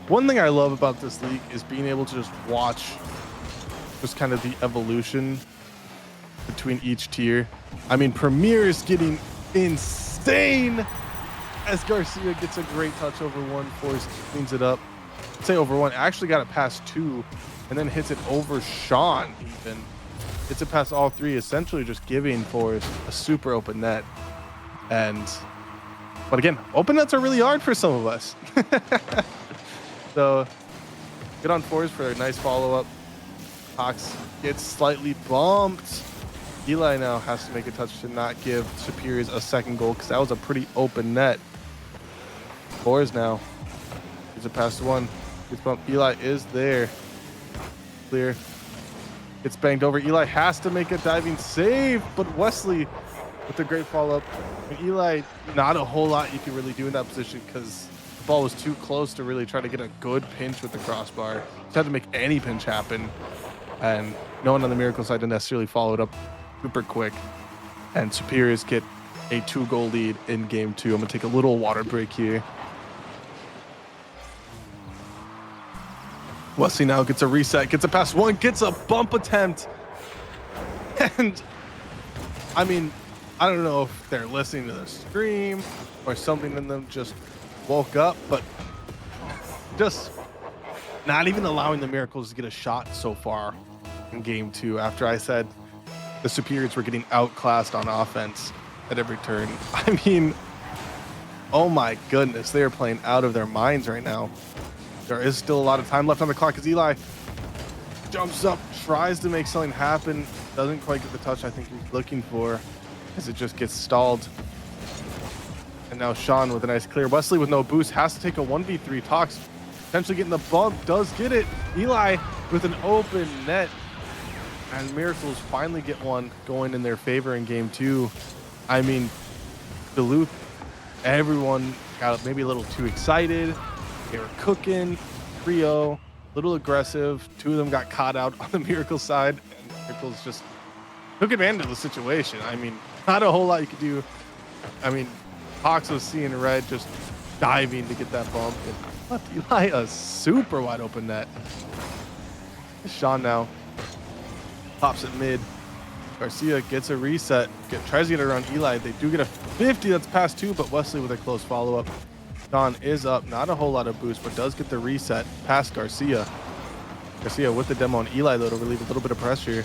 one thing I love about this league is being able to just watch just kind of the evolution between each tier. I mean, Premier is getting insane as Garcia gets a great touch over 1. Force cleans it up. I'd say over 1. Actually got it past 2 and then hits it over Sean even. Hits it past all 3, essentially just giving Force a super open net. But again, open nets are really hard for some of us. So good on Fours for a nice follow-up. Tox gets slightly bumped. Eli now has to make a touch to not give Superiors a second goal because that was a pretty open net. Fours now gives it past 1. Gets bumped. Eli is there. Clear. Gets banged over. Eli has to make a diving save, but Wesley with a great follow-up. And Eli, not a whole lot you can really do in that position because the ball was too close to really try to get a good pinch with the crossbar. Just had to make any pinch happen. And no one on the Miracle side didn't necessarily follow it up super quick. And Superiors get a 2-goal lead in game 2. I'm going to take a little water break here. Wesley now gets a reset, gets a pass 1, gets a bump attempt. And I mean, I don't know if they're listening to the stream or something in them just woke up, but just not even allowing the Miracles to get a shot so far in game 2 after I said the Superiors were getting outclassed on offense at every turn. I mean, oh my goodness, they are playing out of their minds right now. There is still a lot of time left on the clock as Eli jumps up, tries to make something happen, doesn't quite get the touch I think he's looking for as it just gets stalled. And now Sean with a nice clear. Wesley with no boost has to take a 1v3. Talks potentially getting the bump, does get it. Eli with an open net. And Miracles finally get one going in their favor in game 2. I mean, Duluth, everyone got maybe a little too excited. They were cooking, 3-0, a little aggressive. 2 of them got caught out on the Miracles side. And Miracles just took advantage of the situation. I mean, not a whole lot you could do. I mean, Hawks was seeing red, just diving to get that bump. And left Eli a super wide open net. Sean now pops it mid. Garcia gets a reset, tries to get it around Eli. They do get a 50, that's past 2, but Wesley with a close follow-up. Sean is up, not a whole lot of boost, but does get the reset past Garcia. Garcia with the demo on Eli, though, to relieve a little bit of pressure.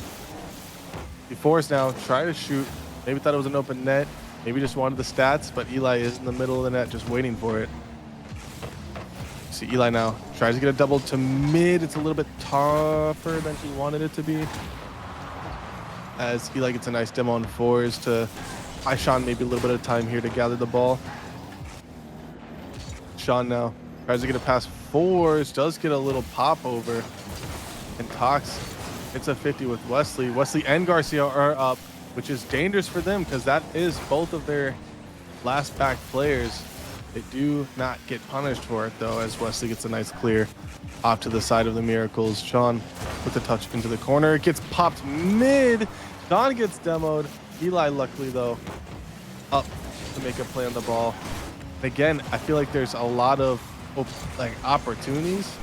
Force now, try to shoot. Maybe thought it was an open net. Maybe just wanted the stats, but Eli is in the middle of the net just waiting for it. See Eli now, tries to get a double to mid. It's a little bit tougher than he wanted it to be. As Eli gets a nice demo on 4s to buy Sean maybe a little bit of time here to gather the ball. Sean now tries to get a pass 4s, does get a little pop over. And Tox hits a 50 with Wesley. Wesley and Garcia are up, which is dangerous for them because that is both of their last back players. They do not get punished for it though, as Wesley gets a nice clear off to the side of the Miracles. Sean with the touch into the corner. It gets popped mid. Sean gets demoed. Eli luckily though up to make a play on the ball. And again, I feel like there's a lot of opportunities,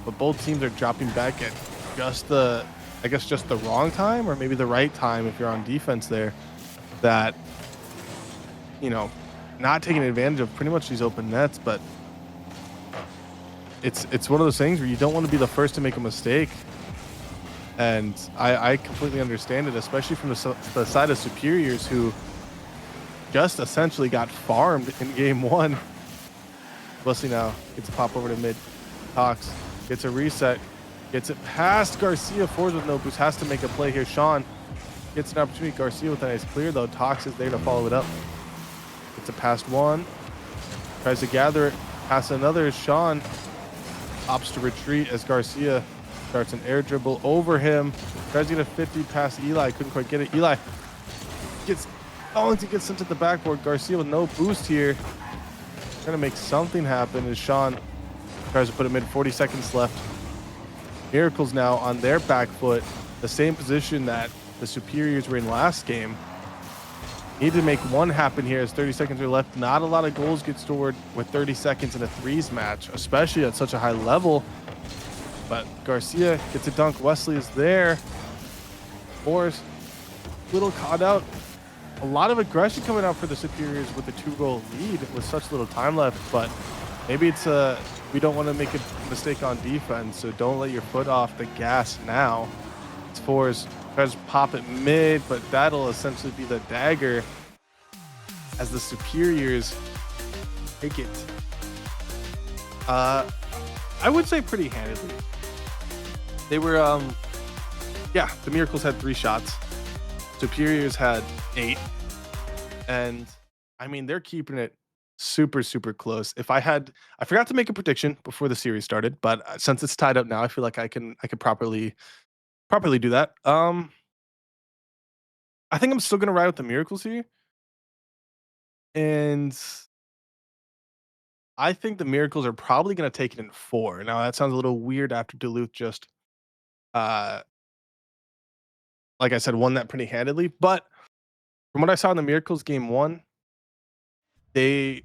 but both teams are dropping back at just the, I guess just the wrong time, or maybe the right time if you're on defense there, that, you know, not taking advantage of pretty much these open nets. But it's one of those things where you don't want to be the first to make a mistake. And I completely understand it, especially from the side of Superiors, who just essentially got farmed in game 1. Wesley now gets a pop over to mid. Cox gets a reset. Gets it past Garcia. 4s with no boost. Has to make a play here. Sean gets an opportunity. Garcia with a nice clear, though. Tox is there to follow it up. Gets a past 1. Tries to gather it. Pass another. Sean opts to retreat as Garcia starts an air dribble over him. Tries to get a 50 past Eli. Couldn't quite get it. Eli gets going to get sent to the backboard. Garcia with no boost here. Trying to make something happen as Sean tries to put it mid. 40 seconds left. Miracles now on their back foot, the same position that the Superiors were in last game. Need to make one happen here as 30 seconds are left. Not a lot of goals get scored with 30 seconds in a 3s match, especially at such a high level. But Garcia gets a dunk. Wesley is there. Forrest, little caught out. A lot of aggression coming out for the Superiors with the 2-goal lead with such little time left. But maybe it's we don't want to make a mistake on defense, so don't let your foot off the gas now. It's Forrest tries to pop it mid, but that'll essentially be the dagger as the Superiors take it. I would say pretty handedly. They were, yeah, the Miracles had 3 shots. Superiors had 8. And I mean, they're keeping it super, super close. I forgot to make a prediction before the series started, but since it's tied up now, I feel like I can properly do that. I think I'm still gonna ride with the Miracles here. And I think the Miracles are probably gonna take it in 4. Now that sounds a little weird after Duluth just like I said, won that pretty handedly. But from what I saw in the Miracles game 1, they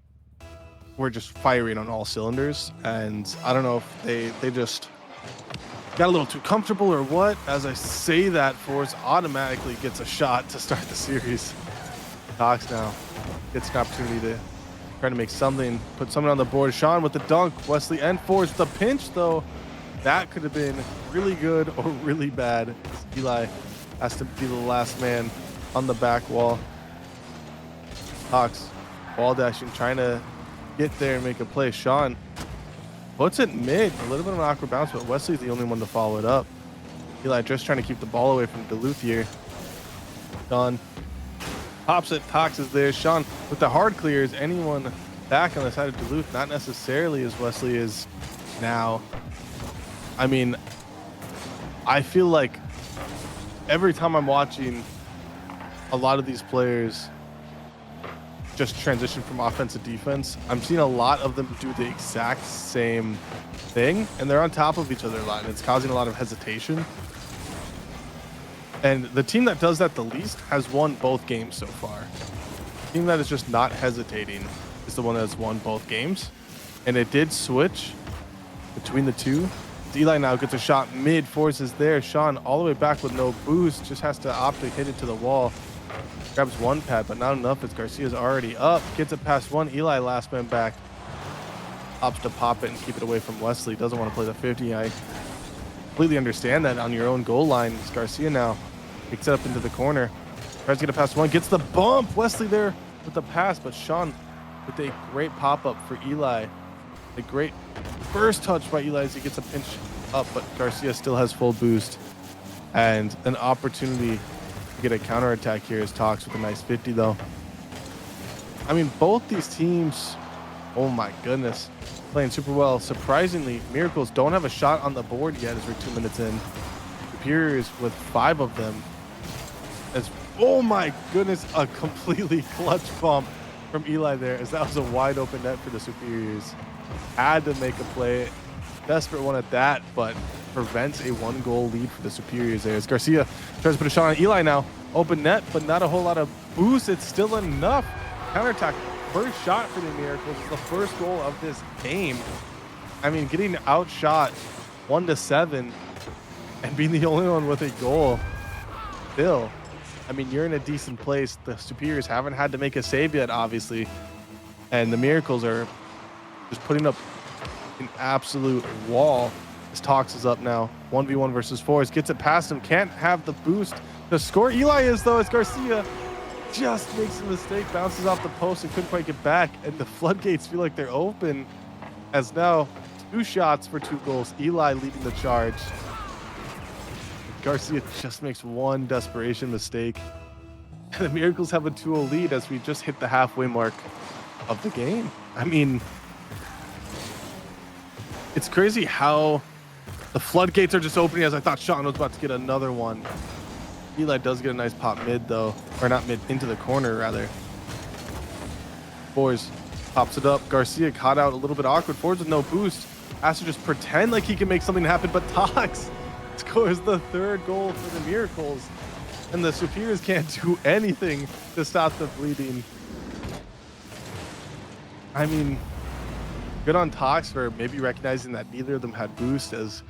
were just firing on all cylinders, and I don't know if they just got a little too comfortable or what? As I say that, Force automatically gets a shot to start the series. Tox now gets an opportunity to try to make something, put something on the board. Sean with the dunk, Wesley and Force. The pinch, though, that could have been really good or really bad. Eli has to be the last man on the back wall. Tox ball dashing, trying to get there and make a play. Sean puts it mid, a little bit of an awkward bounce, but Wesley's the only one to follow it up. Eli just trying to keep the ball away from Duluth here. Sean pops it, Tox is there. Sean with the hard clears. Anyone back on the side of Duluth? Not necessarily as Wesley is now. I mean, I feel like every time I'm watching a lot of these players just transition from offense to defense, I'm seeing a lot of them do the exact same thing, and they're on top of each other a lot, and it's causing a lot of hesitation. And the team that does that the least has won both games so far. The team that is just not hesitating is the one that's won both games. And it did switch between the two. Eli now gets a shot mid, Force is there. Sean all the way back with no boost, just has to opt to hit it to the wall. Grabs one pad, but not enough as Garcia's already up. Gets it past one. Eli last man back. Opts to pop it and keep it away from Wesley. Doesn't want to play the 50. I completely understand that on your own goal line. It's Garcia now. Picks it up into the corner. Tries to get it past one. Gets the bump. Wesley there with the pass, but Sean with a great pop-up for Eli. A great first touch by Eli as he gets a pinch up, but Garcia still has full boost. And an opportunity to get a counterattack here as Tox with a nice 50, though. I mean, both these teams, oh my goodness, playing super well. Surprisingly, Miracles don't have a shot on the board yet as we're 2 minutes in. Superiors with 5 of them. As, oh my goodness, a completely clutch bump from Eli there, as that was a wide open net for the Superiors. Had to make a play, desperate one at that, but prevents a 1-goal lead for the Superiors there. As Garcia tries to put a shot on Eli now, open net, but not a whole lot of boost. It's still enough. Counterattack, first shot for the Miracles is the first goal of this game. I mean, getting outshot 1-7 and being the only one with a goal, still, I mean, you're in a decent place. The Superiors haven't had to make a save yet, obviously, and the Miracles are just putting up an absolute wall. As Tox is up now, 1v1 versus 4s, gets it past him, can't have the boost to score. Eli is, though, as Garcia just makes a mistake, bounces off the post and couldn't quite get back, and the floodgates feel like they're open, as now 2 shots for 2 goals. Eli leading the charge. Garcia just makes one desperation mistake. And the Miracles have a 2-0 lead as we just hit the halfway mark of the game. I mean, it's crazy how the floodgates are just opening, as I thought Sean was about to get another one. Eli does get a nice pop mid, though. Or not mid, into the corner, rather. Boys pops it up. Garcia caught out a little bit awkward. Forwards with no boost. Has to just pretend like he can make something happen, but Tox scores the 3rd goal for the Miracles. And the Superiors can't do anything to stop the bleeding. I mean, good on Tox for maybe recognizing that neither of them had boost, as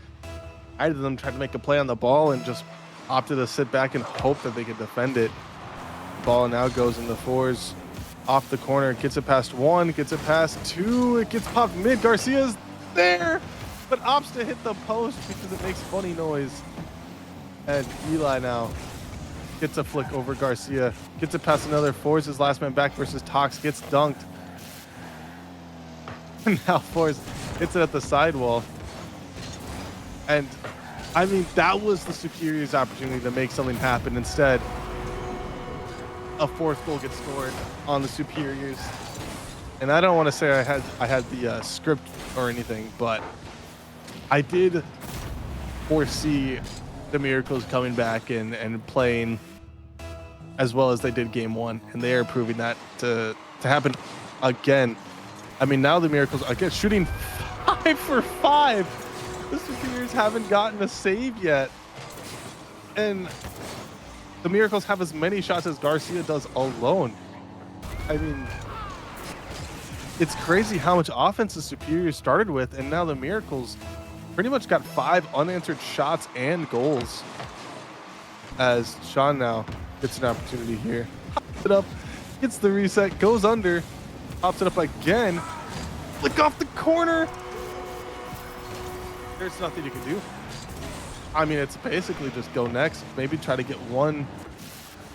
either of them tried to make a play on the ball and just opted to sit back and hope that they could defend it. Ball now goes in the 4s. Off the corner, gets it past 1, gets it past 2, it gets popped mid. Garcia's there, but opts to hit the post because it makes funny noise. And Eli now gets a flick over Garcia, gets it past another 4s, his last man back versus Tox, gets dunked. And now 4s hits it at the sidewall. And I mean, that was the Superiors' opportunity to make something happen. Instead, a 4th goal gets scored on the Superiors. And I don't want to say I had the script or anything, but I did foresee the Miracles coming back and playing as well as they did game 1, and they are proving that to happen again. I mean, now the Miracles again shooting 5 for 5. The Superiors haven't gotten a save yet, and the Miracles have as many shots as Garcia does alone. I mean, it's crazy how much offense the Superiors started with, and now the Miracles pretty much got 5 unanswered shots and goals. As Sean now gets an opportunity here. Pops it up, gets the reset, goes under, pops it up again. Flick off the corner. There's nothing you can do. I mean, it's basically just go next. Maybe try to get one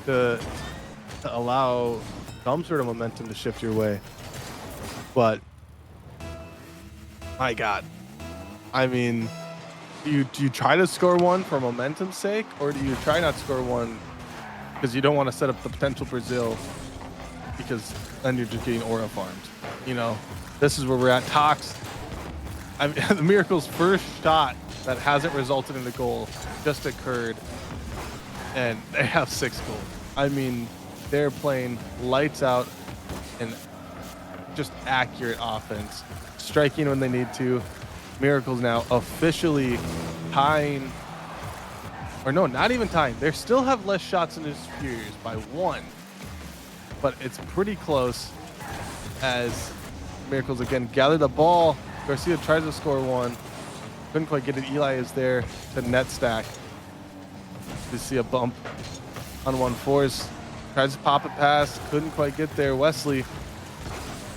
to allow some sort of momentum to shift your way. But my God, I mean, do you try to score one for momentum's sake, or do you try not to score one because you don't want to set up the potential Brazil, because then you're just getting aura farmed? You know, this is where we're at. Tox, I mean, the Miracles' first shot that hasn't resulted in a goal just occurred, and they have 6 goals. I mean, they're playing lights out and just accurate offense, striking when they need to. Miracles now officially tying, or no, not even tying. They still have less shots than the Superiors by 1, but it's pretty close as Miracles again gather the ball. Garcia tries to score one, couldn't quite get it. Eli is there to net stack. You see a bump on 1-4s, tries to pop it past, couldn't quite get there. Wesley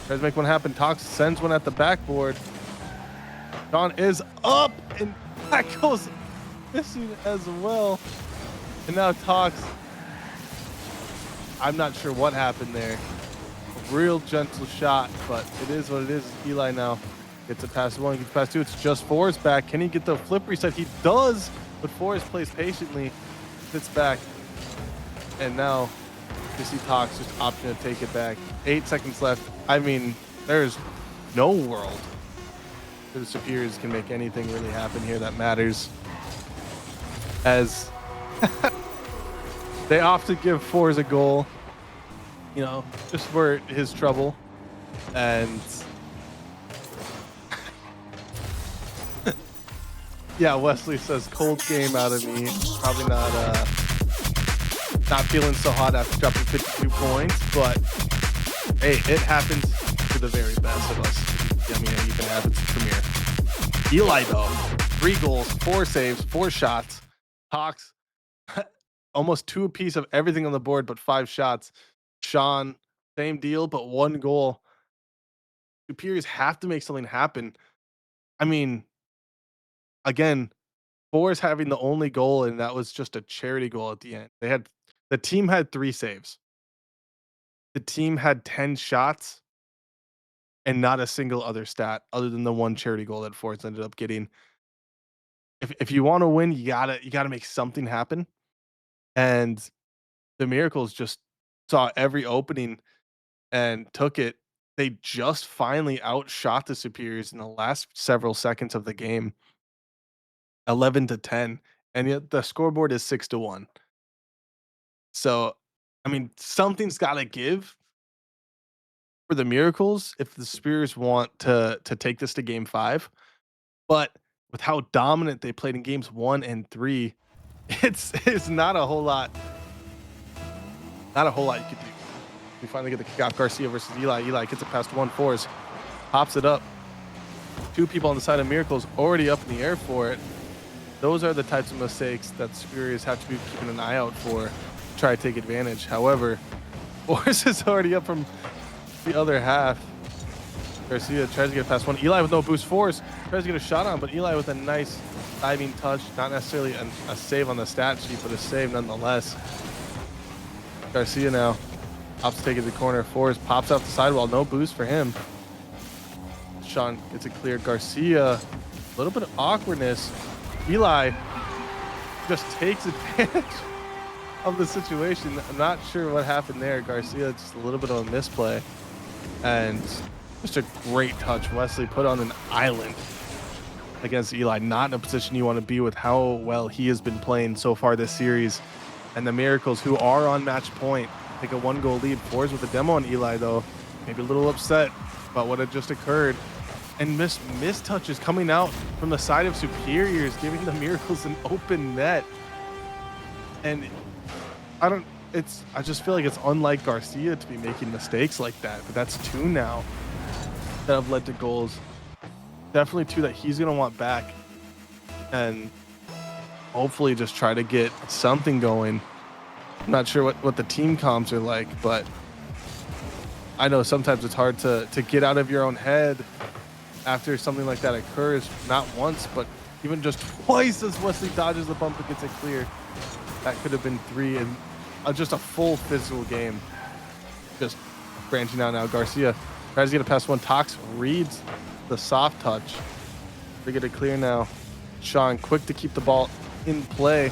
tries to make one happen. Tox sends one at the backboard. Sean is up, and that goes missing as well. And now Tox, I'm not sure what happened there. A real gentle shot, but it is what it is. Eli now gets it past 1, gets past 2. It's just Forrest back. Can he get the flip reset? He does, but Forrest plays patiently, sits back, and now you see Tox just opting to take it back. 8 seconds left. I mean, there's no world the Superiors can make anything really happen here that matters, as they opt to give Fours a goal, you know, just for his trouble. And yeah, Wesley says cold game out of me. Probably not feeling so hot after dropping 52 points, but hey, it happens to the very best of us. I mean, it even happens to Premier. Eli, though, 3 goals, 4 saves, 4 shots. Tox, almost 2 apiece of everything on the board, but 5 shots. Sean, same deal, but 1 goal. Superiors have to make something happen. I mean, again, Forrest having the only goal, and that was just a charity goal at the end. The team had 3 saves. The team had 10 shots, and not a single other stat other than the 1 charity goal that Forrest ended up getting. If you want to win, you gotta make something happen. And the Miracles just saw every opening and took it. They just finally outshot the Superiors in the last several seconds of the game, 11-10, and yet the scoreboard is 6-1. So, I mean, something's got to give for the Miracles if the Superiors want to take this to Game 5. But with how dominant they played in games 1 and 3, it's not a whole lot. Not a whole lot you could do. We finally get the kick off. Garcia versus Eli. Eli gets it past 1-4s, pops it up. 2 people on the side of Miracles already up in the air for it. Those are the types of mistakes that Superiors have to be keeping an eye out for to try to take advantage. However, Force is already up from the other half. Garcia tries to get past 1. Eli with no boost. Force tries to get a shot on, but Eli with a nice diving touch. Not necessarily a save on the stat sheet, but a save nonetheless. Garcia now opts to take it to the corner. Forrest pops off the sidewall. No boost for him. Sean gets it clear. Garcia, a little bit of awkwardness. Eli just takes advantage of the situation. I'm not sure what happened there. Garcia, just a little bit of a misplay. And just a great touch. Wesley put on an island against Eli. Not in a position you want to be with how well he has been playing so far this series. And the Miracles, who are on match point, take a 1-goal lead. Fours with a demo on Eli, though. Maybe a little upset about what had just occurred. And missed touches coming out from the side of Superiors, giving the Miracles an open net. And I just feel like it's unlike Garcia to be making mistakes like that. But that's 2 now that have led to goals. Definitely 2 that he's going to want back and hopefully just try to get something going. I'm not sure what the team comms are like, but I know sometimes it's hard to get out of your own head after something like that occurs, not once, but even just twice as Wesley dodges the bump and gets it clear. That could have been 3 and just a full physical game. Just branching out now. Garcia tries to get it past one. Tox reads the soft touch. They get it clear now. Sean quick to keep the ball in play.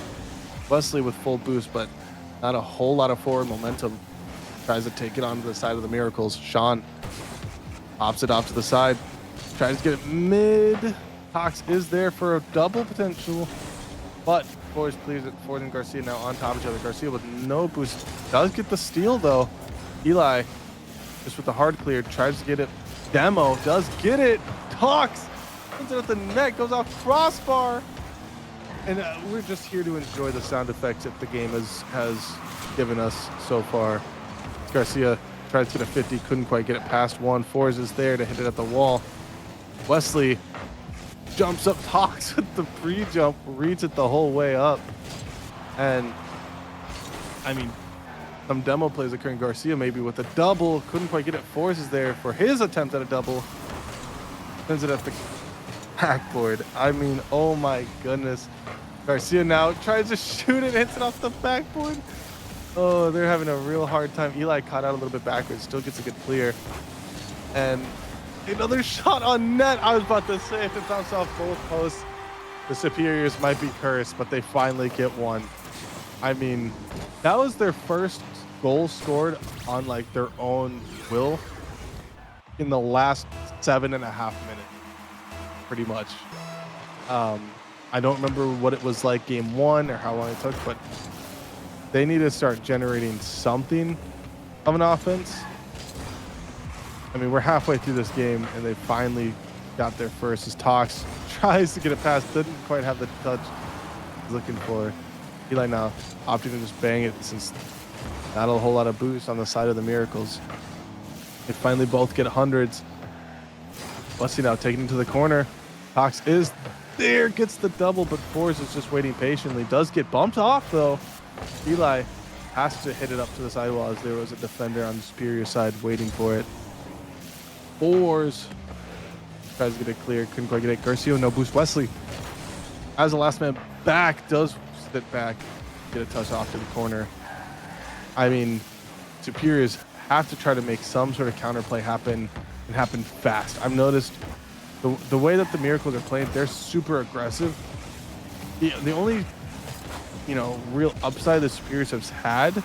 Wesley with full boost, but not a whole lot of forward momentum. Tries to take it onto the side of the Miracles. Sean pops it off to the side. Tries to get it mid. Tox is there for a double potential, but Forrest clears it. Ford and Garcia now on top of each other. Garcia with no boost. Does get the steal though. Eli just with the hard clear. Tries to get it. Demo does get it. Tox puts it at the net. Goes off crossbar. And we're just here to enjoy the sound effects that the game has given us so far. Garcia tries to get a 50. Couldn't quite get it past one. Forrest is there to hit it at the wall. Wesley jumps up, Tox with the pre-jump, reads it the whole way up. And, I mean, some demo plays occurring. Garcia maybe with a double. Couldn't quite get it. Forrest is there for his attempt at a double. Sends it at the backboard. I mean, oh my goodness. Garcia now tries to shoot it, hits it off the backboard. Oh, they're having a real hard time. Eli caught out a little bit backwards, still gets a good clear. And another shot on net. I was about to say, if it bounced off both posts, the Superiors might be cursed, but they finally get one. I mean, that was their first goal scored on like their own will in the last 7.5 minutes, pretty much. I don't remember what it was like game 1 or how long it took, but they need to start generating something of an offense. I mean, we're halfway through this game, and they finally got there first. As Tox tries to get it past, didn't quite have the touch he's looking for. Eli now opting to just bang it since not a whole lot of boost on the side of the Miracles. They finally both get hundreds. Wesley now taking it to the corner. Tox is there, gets the double, but Forrest is just waiting patiently. Does get bumped off, though. Eli has to hit it up to the sidewall as there was a defender on the Superior side waiting for it. Forrest tries to get it clear, couldn't quite get it. Garcia, no boost. Wesley, as the last man back, does sit back, get a touch off to the corner. I mean, Superiors have to try to make some sort of counterplay happen and happen fast. I've noticed the way that the Miracles are playing, they're super aggressive. The only, real upside the Superiors have had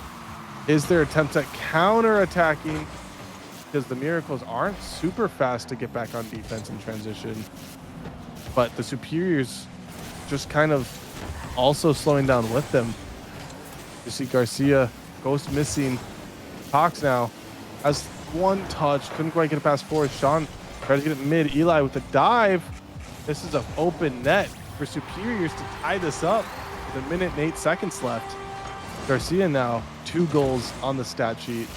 is their attempts at counter-attacking, because the Miracles aren't super fast to get back on defense in transition. But the Superiors just kind of also slowing down with them. You see Garcia goes missing. Tox now has one touch, couldn't quite get it past Forrest. Sean tries to get it mid. Eli with the dive. This is an open net for Superiors to tie this up with 1 minute and 8 seconds left. Garcia now 2 goals on the stat sheet.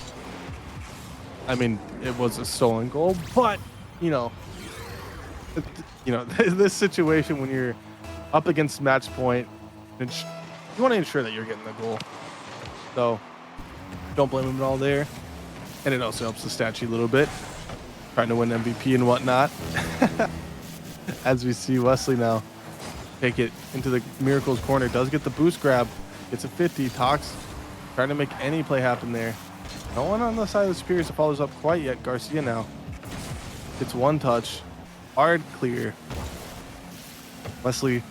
I mean, it was a stolen goal, but this situation when you're up against match point, you want to ensure that you're getting the goal. So don't blame him at all there. And it also helps the stat sheet a little bit, trying to win MVP and whatnot. As we see Wesley now take it into the Miracles corner, does get the boost grab, gets a 50. Tox trying to make any play happen there. No one on the side of the Superiors that follows up quite yet. Garcia now gets one touch. Hard clear. Wesley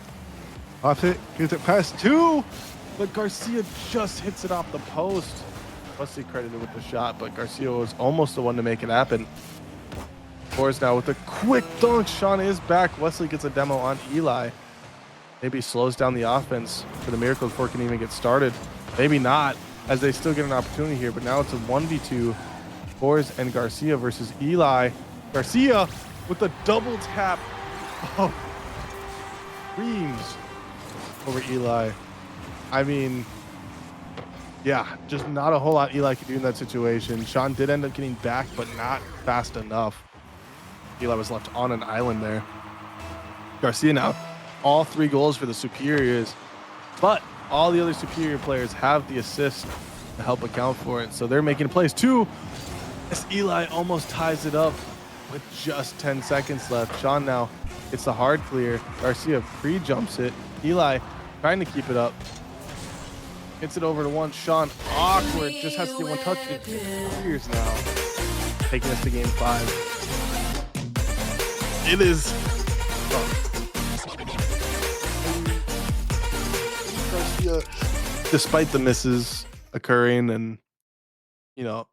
off it, gets it past 2, but Garcia just hits it off the post. Wesley credited with the shot, but Garcia was almost the one to make it happen. Forrest now with a quick dunk. Sean is back. Wesley gets a demo on Eli. Maybe slows down the offense for the Miracles before it can even get started. Maybe not, as they still get an opportunity here, but now it's a 1v2. Forrest and Garcia versus Eli. Garcia with a double tap. Oh, screams over Eli. I mean, yeah, just not a whole lot Eli could do in that situation. Sean did end up getting back, but not fast enough. Eli was left on an island there. Garcia now all 3 goals for the Superiors, but all the other Superior players have the assist to help account for it. So they're making plays too. As Eli almost ties it up with just 10 seconds left. Sean now gets the hard clear. Garcia pre-jumps it. Eli trying to keep it up. Gets it over to one. Sean awkward. Just has to get one touch. Superiors now taking us to game 5. It is. Garcia, despite the misses occurring and, you know,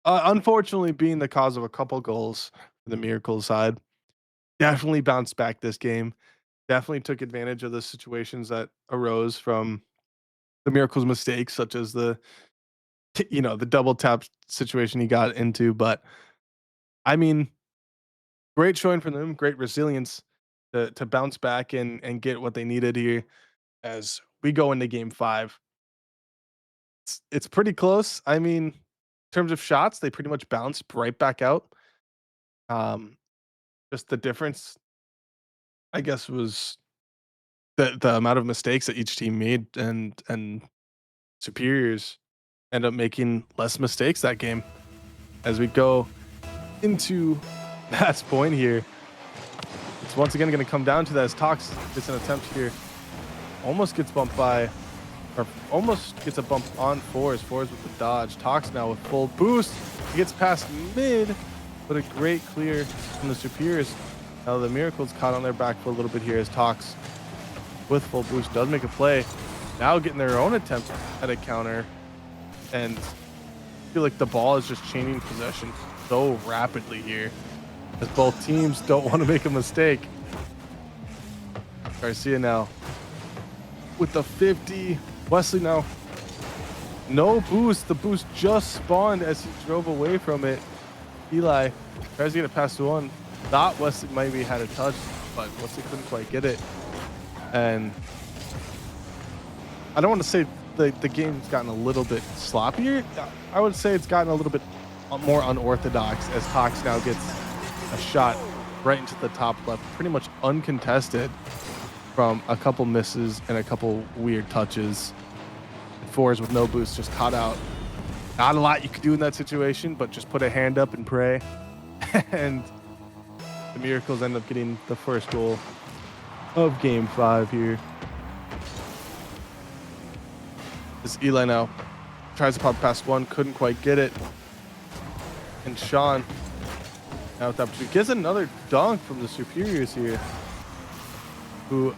unfortunately being the cause of a couple goals for the Miracle side, definitely bounced back this game. Definitely took advantage of the situations that arose from the Miracle's mistakes, such as the double tap situation he got into. But I mean, great showing from them, great resilience to bounce back and get what they needed here as we go into game 5. It's pretty close. I mean, in terms of shots, they pretty much bounced right back out. Um, just the difference, I guess, was the amount of mistakes that each team made, and Superiors end up making less mistakes that game. As we go into Matt's point here, it's once again going to come down to that as Tox gets an attempt here, almost gets bumped by, or almost gets a bump on Fours. Fours with the dodge. Tox now with full boost. He gets past mid, but a great clear from the Superiors. Now the Miracle's caught on their back for a little bit here as Tox with full boost does make a play. Now getting their own attempt at a counter, and I feel like the ball is just changing possession so rapidly here as both teams don't want to make a mistake. Garcia now with the 50. Wesley now no boost. The boost just spawned as he drove away from it. Eli tries to get it past one. Thought Wesley maybe had a touch, but Wesley couldn't quite get it. And I don't want to say the game's gotten a little bit sloppier. I would say it's gotten a little bit more unorthodox as Tox now gets a shot right into the top left, pretty much uncontested from a couple misses and a couple weird touches. Fours with no boost just caught out. Not a lot you could do in that situation, but just put a hand up and pray. And the Miracles end up getting the first goal of game 5 here. This Eli now tries to pop past one, couldn't quite get it. And Sean now with the opportunity gets another dunk from the Superiors here, who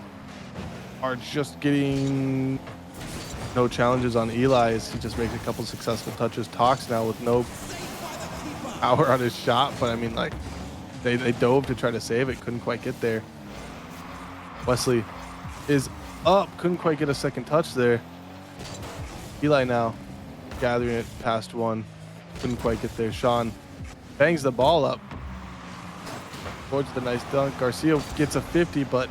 are just getting no challenges on Eli as he just makes a couple successful touches. Tox now with no power on his shot, but I mean, like, they dove to try to save it, couldn't quite get there. Wesley is up, couldn't quite get a second touch there. Eli now gathering it past one, couldn't quite get there. Sean bangs the ball up towards the nice dunk. Garcia gets a 50, but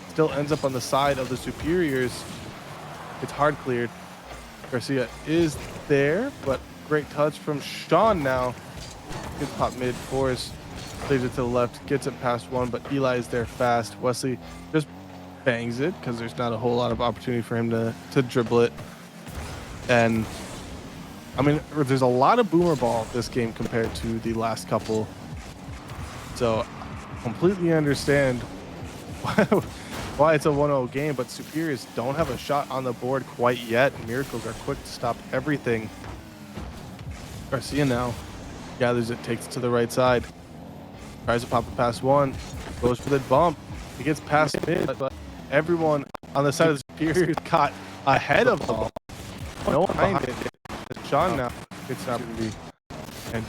still ends up on the side of the Superiors. It's hard cleared. Garcia is there, but great touch from Sean now. Gets pop mid, Force plays it to the left, gets it past one, but Eli is there fast. Wesley just bangs it because there's not a whole lot of opportunity for him to dribble it. And I mean, there's a lot of boomer ball this game compared to the last couple. So completely understand why it's a 1-0 game, but Superiors don't have a shot on the board quite yet. Miracles are quick to stop everything. Garcia now gathers it, takes it to the right side, tries to pop it past one, goes for the bump. He gets past mid, but everyone on the side of the Superiors caught ahead of the ball. No one behind it. Sean now gets an opportunity. And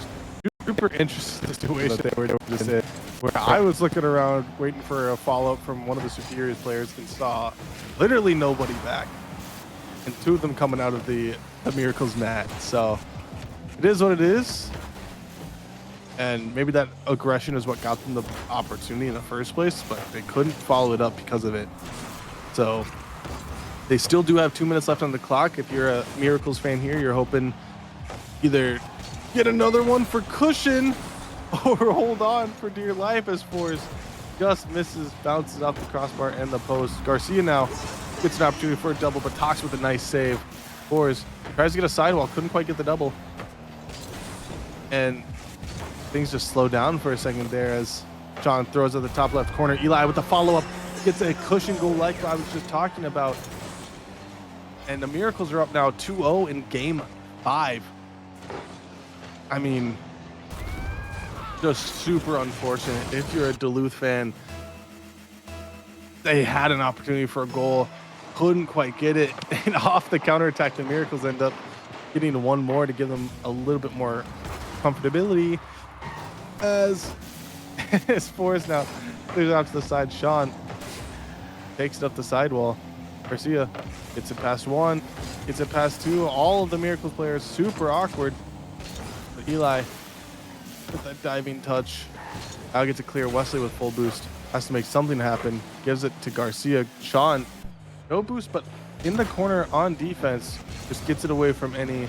super interesting situation they were just in, where I was looking around waiting for a follow-up from one of the Superiors players and saw literally nobody back. And 2 of them coming out of the Miracles net. So it is what it is. And maybe that aggression is what got them the opportunity in the first place, but they couldn't follow it up because of it. So they still do have 2 minutes left on the clock. If you're a Miracles fan here, you're hoping either get another one for cushion or hold on for dear life as Force just misses, bounces off the crossbar and the post. Garcia now gets an opportunity for a double, but Tox with a nice save. Scores, tries to get a sidewall, couldn't quite get the double. And things just slow down for a second there as Sean throws at the top left corner. Eli with the follow-up gets a cushion goal like I was just talking about. And the Miracles are up now 2-0 in game 5. I mean, just super unfortunate. If you're a Duluth fan, they had an opportunity for a goal, couldn't quite get it, and off the counterattack, the Miracles end up getting one more to give them a little bit more comfortability. As Forrest now clears out to the side, Sean takes it up the sidewall. Garcia gets it past one, gets it past two. All of the Miracles players super awkward. But Eli with that diving touch. Now gets it clear. Wesley with full boost. Has to make something happen. Gives it to Garcia. Sean, no boost, but in the corner on defense. Just gets it away from any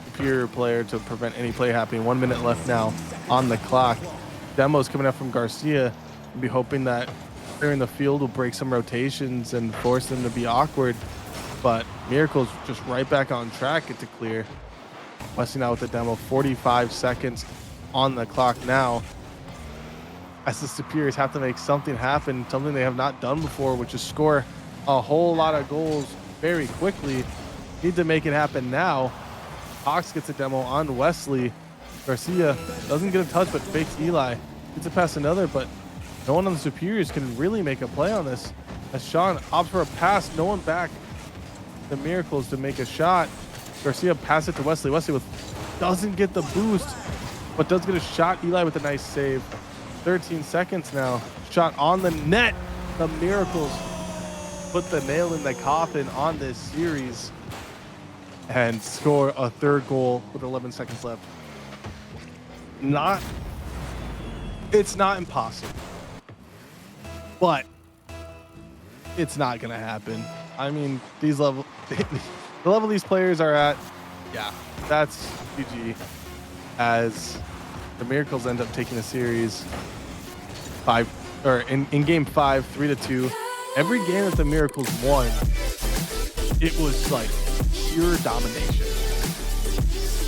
superior player to prevent any play happening. 1 minute left now on the clock. Demos coming up from Garcia. We'll be hoping that clearing the field will break some rotations and force them to be awkward. But Miracles just right back on track. Get to clear. Wesley now with the demo. 45 seconds on the clock now, as the Superiors have to make something happen, something they have not done before, which is score a whole lot of goals very quickly. Need to make it happen now. Hawks gets a demo on Wesley. Garcia doesn't get a touch, but fakes Eli. Gets it past another, but no one on the Superiors can really make a play on this. As Sean opts for a pass, no one back. The Miracles to make a shot. Garcia passes it to Wesley. Wesley doesn't get the boost, but does get a shot. Eli with a nice save. 13 seconds now. Shot on the net. The Miracles put the nail in the coffin on this series and score a third goal with 11 seconds left. It's not impossible, but it's not gonna happen. I mean, the level these players are at, yeah, that's GG. As the Miracles end up taking the series in game 5, 3-2. Every game that the Miracles won, it was like pure domination.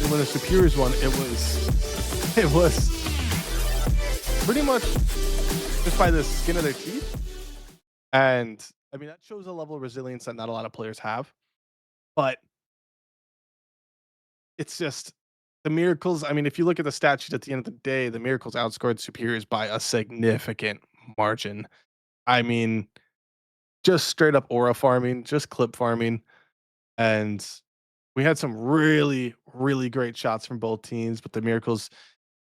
And when the Superiors won, it was pretty much just by the skin of their teeth. And I mean, that shows a level of resilience that not a lot of players have. But it's just the Miracles. I mean, if you look at the stat sheet at the end of the day, the Miracles outscored Superiors by a significant margin. I mean, just straight up aura farming, just clip farming. And we had some really, really great shots from both teams, but the Miracles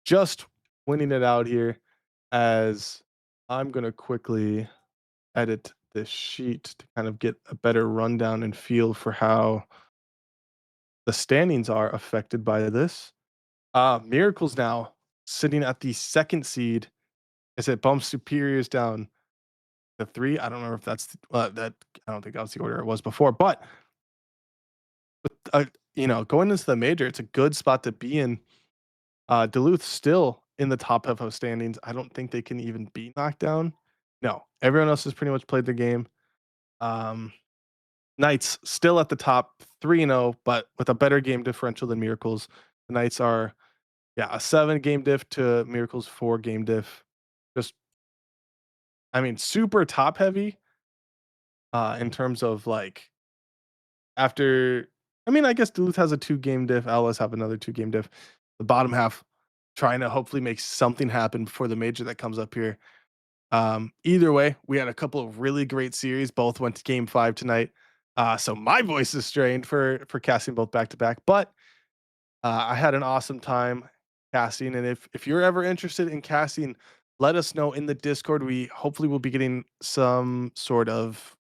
just winning it out here. As I'm going to quickly edit this sheet to kind of get a better rundown and feel for how the standings are affected by this. Miracles now sitting at the second seed as it bumps Superiors down to 3. I don't remember if that's that. I don't think that was the order it was before, but going into the major, it's a good spot to be in. Duluth still in the top half of standings. I don't think they can even be knocked down. No, everyone else has pretty much played the game. Knights still at the top, 3-0, but with a better game differential than Miracles. The Knights are, a 7-game diff to Miracles 4-game diff. Just, I mean, super top heavy in terms of like after. I mean, I guess Duluth has a 2-game diff. Alice have another 2-game diff. The bottom half trying to hopefully make something happen before the major that comes up here. Either way, we had a couple of really great series. Both went to game 5 tonight. So my voice is strained for casting both back to back, but I had an awesome time casting. And if you're ever interested in casting, let us know in the Discord. We hopefully will be getting some sort of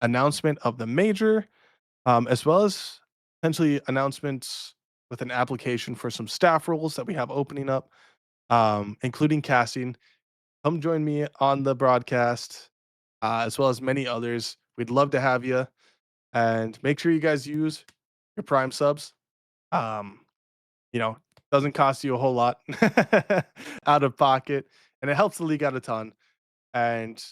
announcement of the major, as well as potentially announcements with an application for some staff roles that we have opening up, including casting. Come join me on the broadcast, as well as many others. We'd love to have you. And make sure you guys use your Prime subs. Um, doesn't cost you a whole lot out of pocket, and it helps the league out a ton. and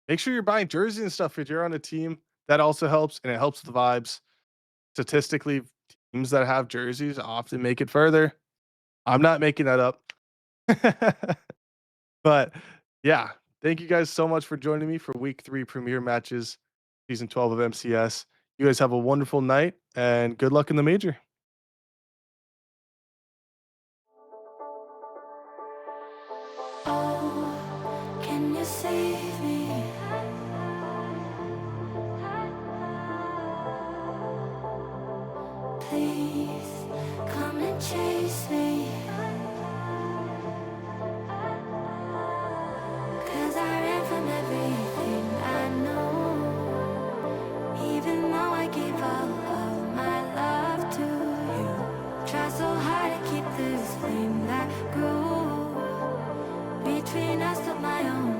make sure you're buying jerseys and stuff if you're on a team. That also helps, and it helps the vibes. Statistically, teams that have jerseys often make it further. I'm not making that up. But yeah, thank you guys so much for joining me for week 3 premiere matches, season 12 of MCS. You guys have a wonderful night and good luck in the major. Oh, can you save me? Please come and chase me. 'Cause I ran from everything I know. Even though I gave all of my love to you. Try so hard to keep this flame that grew between us, took my own